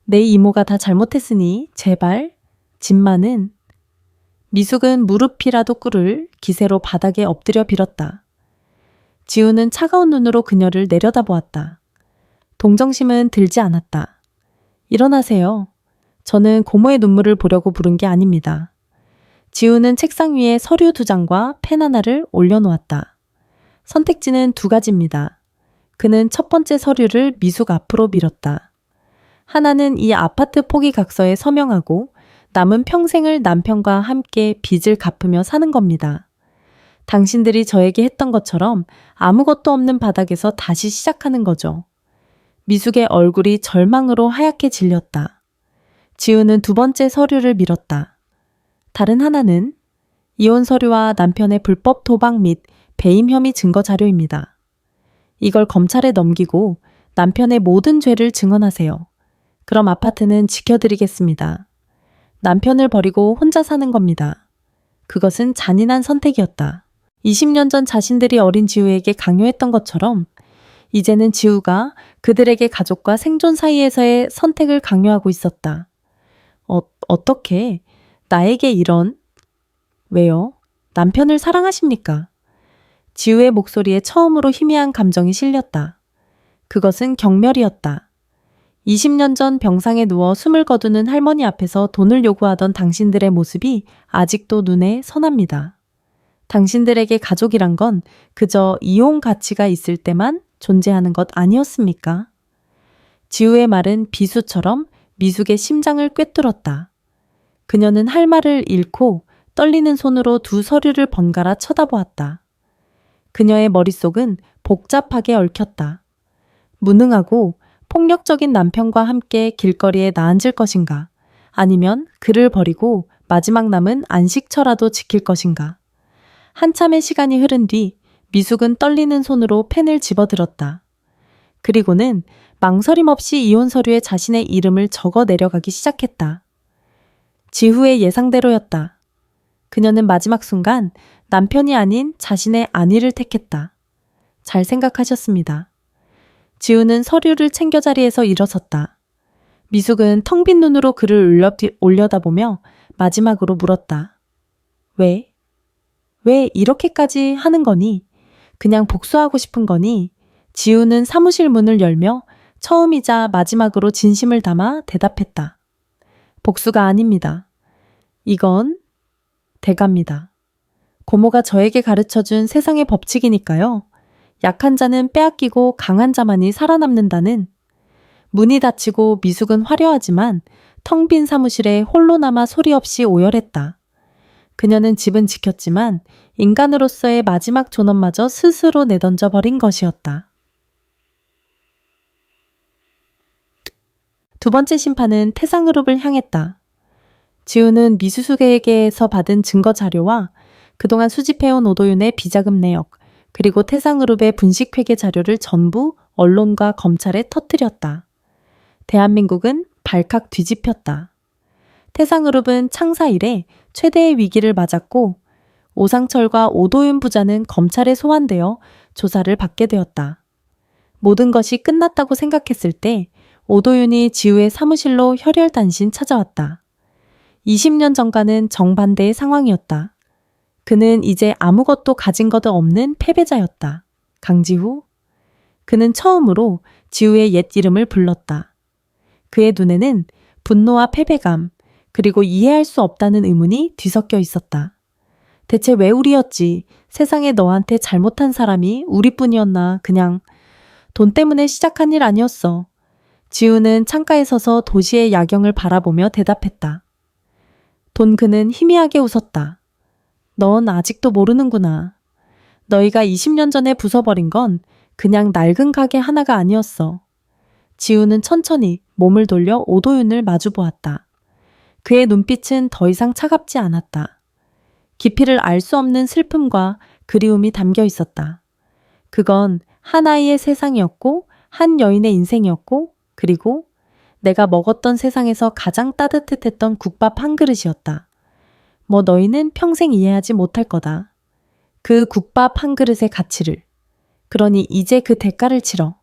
내 이모가 다 잘못했으니 제발 진마는. 미숙은 무릎이라도 꿇을 기세로 바닥에 엎드려 빌었다. 지우는 차가운 눈으로 그녀를 내려다보았다. 동정심은 들지 않았다. 일어나세요. 저는 고모의 눈물을 보려고 부른 게 아닙니다. 지우는 책상 위에 서류 2장과 펜 하나를 올려놓았다. 선택지는 2가지입니다. 그는 첫 번째 서류를 미숙 앞으로 밀었다. 하나는 이 아파트 포기 각서에 서명하고 남은 평생을 남편과 함께 빚을 갚으며 사는 겁니다. 당신들이 저에게 했던 것처럼 아무것도 없는 바닥에서 다시 시작하는 거죠. 미숙의 얼굴이 절망으로 하얗게 질렸다. 지우는 두 번째 서류를 밀었다. 다른 하나는 이혼 서류와 남편의 불법 도박 및 배임 혐의 증거 자료입니다. 이걸 검찰에 넘기고 남편의 모든 죄를 증언하세요. 그럼 아파트는 지켜드리겠습니다. 남편을 버리고 혼자 사는 겁니다. 그것은 잔인한 선택이었다. 20년 전 자신들이 어린 지우에게 강요했던 것처럼 이제는 지우가 그들에게 가족과 생존 사이에서의 선택을 강요하고 있었다. 어떻게 나에게 이런... 왜요? 남편을 사랑하십니까? 지우의 목소리에 처음으로 희미한 감정이 실렸다. 그것은 경멸이었다. 20년 전 병상에 누워 숨을 거두는 할머니 앞에서 돈을 요구하던 당신들의 모습이 아직도 눈에 선합니다. 당신들에게 가족이란 건 그저 이용 가치가 있을 때만 존재하는 것 아니었습니까? 지우의 말은 비수처럼 미숙의 심장을 꿰뚫었다. 그녀는 할 말을 잃고 떨리는 손으로 두 서류를 번갈아 쳐다보았다. 그녀의 머릿속은 복잡하게 얽혔다. 무능하고 폭력적인 남편과 함께 길거리에 나앉을 것인가? 아니면 그를 버리고 마지막 남은 안식처라도 지킬 것인가? 한참의 시간이 흐른 뒤 미숙은 떨리는 손으로 펜을 집어들었다. 그리고는 망설임 없이 이혼 서류에 자신의 이름을 적어 내려가기 시작했다. 지후의 예상대로였다. 그녀는 마지막 순간 남편이 아닌 자신의 안위를 택했다. 잘 생각하셨습니다. 지우는 서류를 챙겨 자리에서 일어섰다. 미숙은 텅 빈 눈으로 그를 올려다보며 마지막으로 물었다. 왜? 왜 이렇게까지 하는 거니? 그냥 복수하고 싶은 거니? 지우는 사무실 문을 열며 처음이자 마지막으로 진심을 담아 대답했다. 복수가 아닙니다. 이건 대가입니다. 고모가 저에게 가르쳐준 세상의 법칙이니까요. 약한 자는 빼앗기고 강한 자만이 살아남는다는. 문이 닫히고 미숙은 화려하지만 텅 빈 사무실에 홀로 남아 소리 없이 오열했다. 그녀는 집은 지켰지만 인간으로서의 마지막 존엄마저 스스로 내던져 버린 것이었다. 두 번째 심판은 태상그룹을 향했다. 지우는 미수숙에게서 받은 증거 자료와 그동안 수집해온 오도윤의 비자금 내역, 그리고 태상그룹의 분식회계 자료를 전부 언론과 검찰에 터뜨렸다. 대한민국은 발칵 뒤집혔다. 태상그룹은 창사 이래 최대의 위기를 맞았고 오상철과 오도윤 부자는 검찰에 소환되어 조사를 받게 되었다. 모든 것이 끝났다고 생각했을 때 오도윤이 지우의 사무실로 혈혈단신 찾아왔다. 20년 전과는 정반대의 상황이었다. 그는 이제 아무것도 가진 것 없는 패배자였다. 강지후? 그는 처음으로 지우의 옛 이름을 불렀다. 그의 눈에는 분노와 패배감, 그리고 이해할 수 없다는 의문이 뒤섞여 있었다. 대체 왜 우리였지? 세상에 너한테 잘못한 사람이 우리뿐이었나? 그냥 돈 때문에 시작한 일 아니었어. 지우는 창가에 서서 도시의 야경을 바라보며 대답했다. 그는 희미하게 웃었다. 넌 아직도 모르는구나. 너희가 20년 전에 부숴버린 건 그냥 낡은 가게 하나가 아니었어. 지우는 천천히 몸을 돌려 오도윤을 마주보았다. 그의 눈빛은 더 이상 차갑지 않았다. 깊이를 알 수 없는 슬픔과 그리움이 담겨 있었다. 그건 한 아이의 세상이었고 한 여인의 인생이었고 그리고 내가 먹었던 세상에서 가장 따뜻했던 국밥 한 그릇이었다. 너희는 평생 이해하지 못할 거다. 그 국밥 한 그릇의 가치를. 그러니 이제 그 대가를 치러.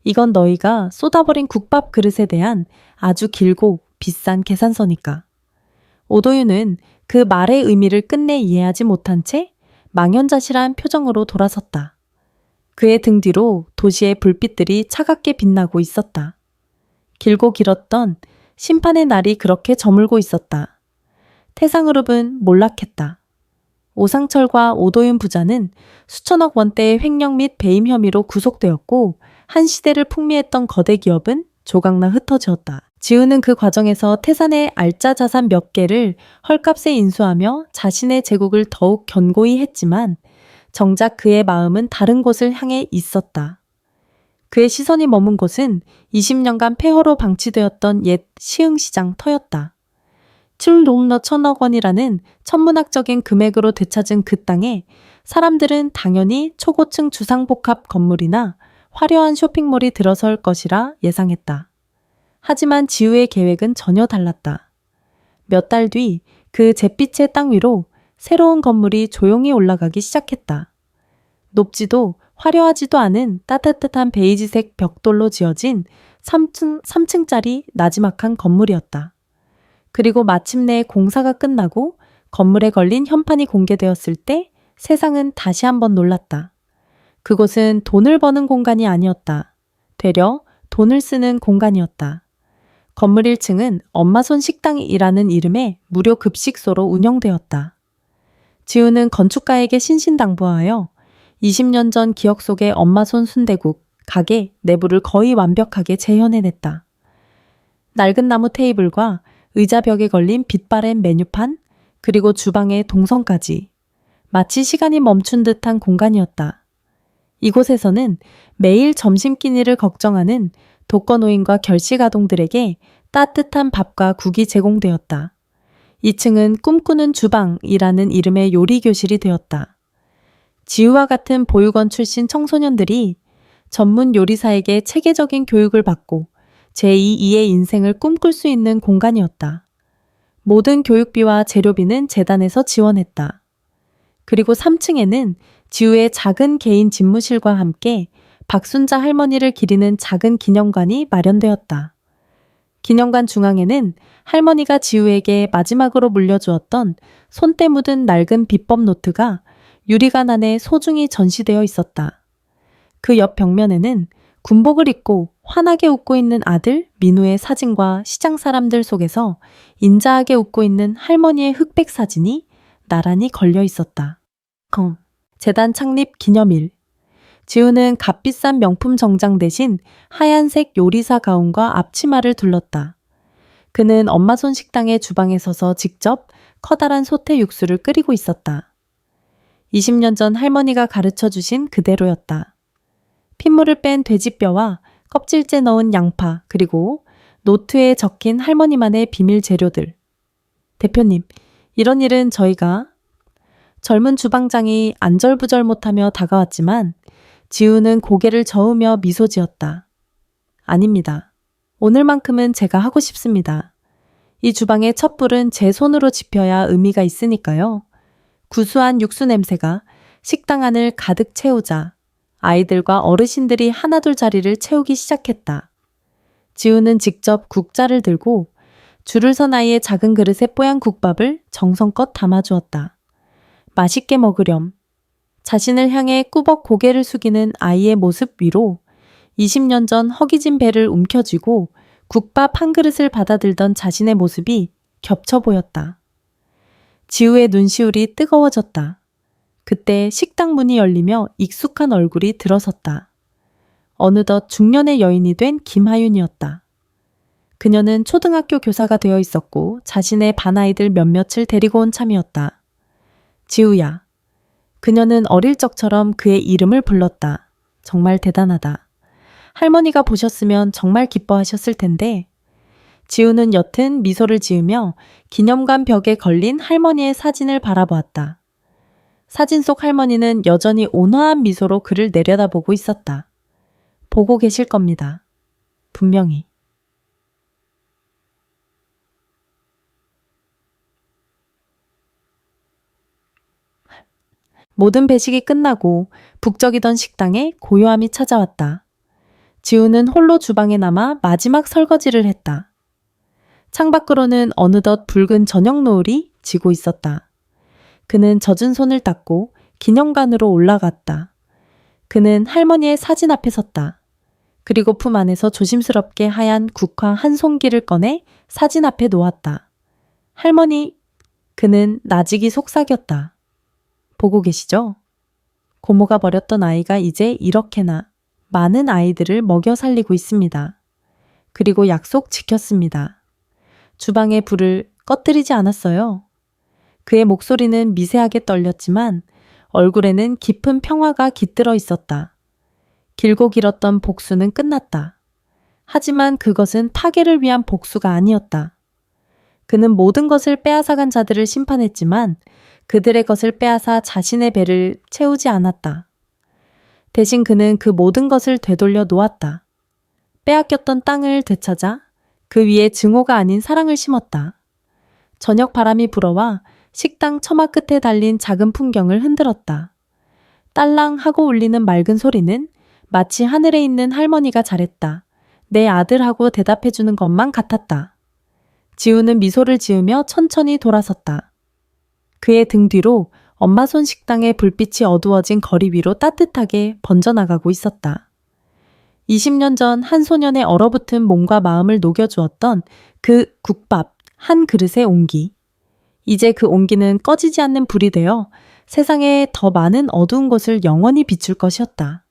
이건 너희가 쏟아버린 국밥 그릇에 대한 아주 길고 비싼 계산서니까. 오도윤은 그 말의 의미를 끝내 이해하지 못한 채 망연자실한 표정으로 돌아섰다. 그의 등 뒤로 도시의 불빛들이 차갑게 빛나고 있었다. 길고 길었던 심판의 날이 그렇게 저물고 있었다. 태상그룹은 몰락했다. 오상철과 오도윤 부자는 수천억 원대의 횡령 및 배임 혐의로 구속되었고 한 시대를 풍미했던 거대 기업은 조각나 흩어졌다. 지우는 그 과정에서 태산의 알짜 자산 몇 개를 헐값에 인수하며 자신의 제국을 더욱 견고히 했지만 정작 그의 마음은 다른 곳을 향해 있었다. 그의 시선이 머문 곳은 20년간 폐허로 방치되었던 옛 시흥시장 터였다. 7로 1,000억 원이라는 천문학적인 금액으로 되찾은 그 땅에 사람들은 당연히 초고층 주상복합 건물이나 화려한 쇼핑몰이 들어설 것이라 예상했다. 하지만 지우의 계획은 전혀 달랐다. 몇 달 뒤 그 잿빛의 땅 위로 새로운 건물이 조용히 올라가기 시작했다. 높지도 화려하지도 않은 따뜻한 베이지색 벽돌로 지어진 3층짜리 나지막한 건물이었다. 그리고 마침내 공사가 끝나고 건물에 걸린 현판이 공개되었을 때 세상은 다시 한번 놀랐다. 그곳은 돈을 버는 공간이 아니었다. 되려 돈을 쓰는 공간이었다. 건물 1층은 엄마손 식당이라는 이름의 무료 급식소로 운영되었다. 지우는 건축가에게 신신당부하여 20년 전 기억 속의 엄마손 순대국 가게 내부를 거의 완벽하게 재현해냈다. 낡은 나무 테이블과 의자 벽에 걸린 빛바랜 메뉴판, 그리고 주방의 동선까지 마치 시간이 멈춘 듯한 공간이었다. 이곳에서는 매일 점심 끼니를 걱정하는 독거노인과 결식아동들에게 따뜻한 밥과 국이 제공되었다. 2층은 꿈꾸는 주방이라는 이름의 요리교실이 되었다. 지우와 같은 보육원 출신 청소년들이 전문 요리사에게 체계적인 교육을 받고 제2의 인생을 꿈꿀 수 있는 공간이었다. 모든 교육비와 재료비는 재단에서 지원했다. 그리고 3층에는 지우의 작은 개인 집무실과 함께 박순자 할머니를 기리는 작은 기념관이 마련되었다. 기념관 중앙에는 할머니가 지우에게 마지막으로 물려주었던 손때 묻은 낡은 비법 노트가 유리관 안에 소중히 전시되어 있었다. 그 옆 벽면에는 군복을 입고 환하게 웃고 있는 아들 민우의 사진과 시장 사람들 속에서 인자하게 웃고 있는 할머니의 흑백 사진이 나란히 걸려 있었다. 재단 창립 기념일. 지우는 값비싼 명품 정장 대신 하얀색 요리사 가운과 앞치마를 둘렀다. 그는 엄마손 식당의 주방에 서서 직접 커다란 소태 육수를 끓이고 있었다. 20년 전 할머니가 가르쳐 주신 그대로였다. 핏물을 뺀 돼지뼈와 껍질째 넣은 양파, 그리고 노트에 적힌 할머니만의 비밀 재료들. 대표님, 이런 일은 저희가 젊은 주방장이 안절부절 못하며 다가왔지만 지우는 고개를 저으며 미소 지었다. 아닙니다. 오늘만큼은 제가 하고 싶습니다. 이 주방의 첫 불은 제 손으로 지펴야 의미가 있으니까요. 구수한 육수 냄새가 식당 안을 가득 채우자 아이들과 어르신들이 하나둘 자리를 채우기 시작했다. 지우는 직접 국자를 들고 줄을 선 아이의 작은 그릇에 뽀얀 국밥을 정성껏 담아주었다. 맛있게 먹으렴. 자신을 향해 꾸벅 고개를 숙이는 아이의 모습 위로 20년 전 허기진 배를 움켜쥐고 국밥 한 그릇을 받아들던 자신의 모습이 겹쳐 보였다. 지우의 눈시울이 뜨거워졌다. 그때 식당 문이 열리며 익숙한 얼굴이 들어섰다. 어느덧 중년의 여인이 된 김하윤이었다. 그녀는 초등학교 교사가 되어 있었고 자신의 반아이들 몇몇을 데리고 온 참이었다. 지우야. 그녀는 어릴 적처럼 그의 이름을 불렀다. 정말 대단하다. 할머니가 보셨으면 정말 기뻐하셨을 텐데. 지우는 옅은 미소를 지으며 기념관 벽에 걸린 할머니의 사진을 바라보았다. 사진 속 할머니는 여전히 온화한 미소로 그를 내려다보고 있었다. 보고 계실 겁니다. 분명히. 모든 배식이 끝나고 북적이던 식당에 고요함이 찾아왔다. 지우는 홀로 주방에 남아 마지막 설거지를 했다. 창밖으로는 어느덧 붉은 저녁 노을이 지고 있었다. 그는 젖은 손을 닦고 기념관으로 올라갔다. 그는 할머니의 사진 앞에 섰다. 그리고 품 안에서 조심스럽게 하얀 국화 한 송기를 꺼내 사진 앞에 놓았다. 할머니, 그는 나직이 속삭였다. 보고 계시죠? 고모가 버렸던 아이가 이제 이렇게나 많은 아이들을 먹여 살리고 있습니다. 그리고 약속 지켰습니다. 주방의 불을 꺼뜨리지 않았어요. 그의 목소리는 미세하게 떨렸지만 얼굴에는 깊은 평화가 깃들어 있었다. 길고 길었던 복수는 끝났다. 하지만 그것은 타계를 위한 복수가 아니었다. 그는 모든 것을 빼앗아간 자들을 심판했지만 그들의 것을 빼앗아 자신의 배를 채우지 않았다. 대신 그는 그 모든 것을 되돌려 놓았다. 빼앗겼던 땅을 되찾아 그 위에 증오가 아닌 사랑을 심었다. 저녁 바람이 불어와 식당 처마 끝에 달린 작은 풍경을 흔들었다. 딸랑 하고 울리는 맑은 소리는 마치 하늘에 있는 할머니가 잘했다. 내 아들하고 대답해주는 것만 같았다. 지우는 미소를 지으며 천천히 돌아섰다. 그의 등 뒤로 엄마 손 식당의 불빛이 어두워진 거리 위로 따뜻하게 번져나가고 있었다. 20년 전 한 소년의 얼어붙은 몸과 마음을 녹여주었던 그 국밥 한 그릇의 온기. 이제 그 온기는 꺼지지 않는 불이 되어 세상에 더 많은 어두운 곳을 영원히 비출 것이었다.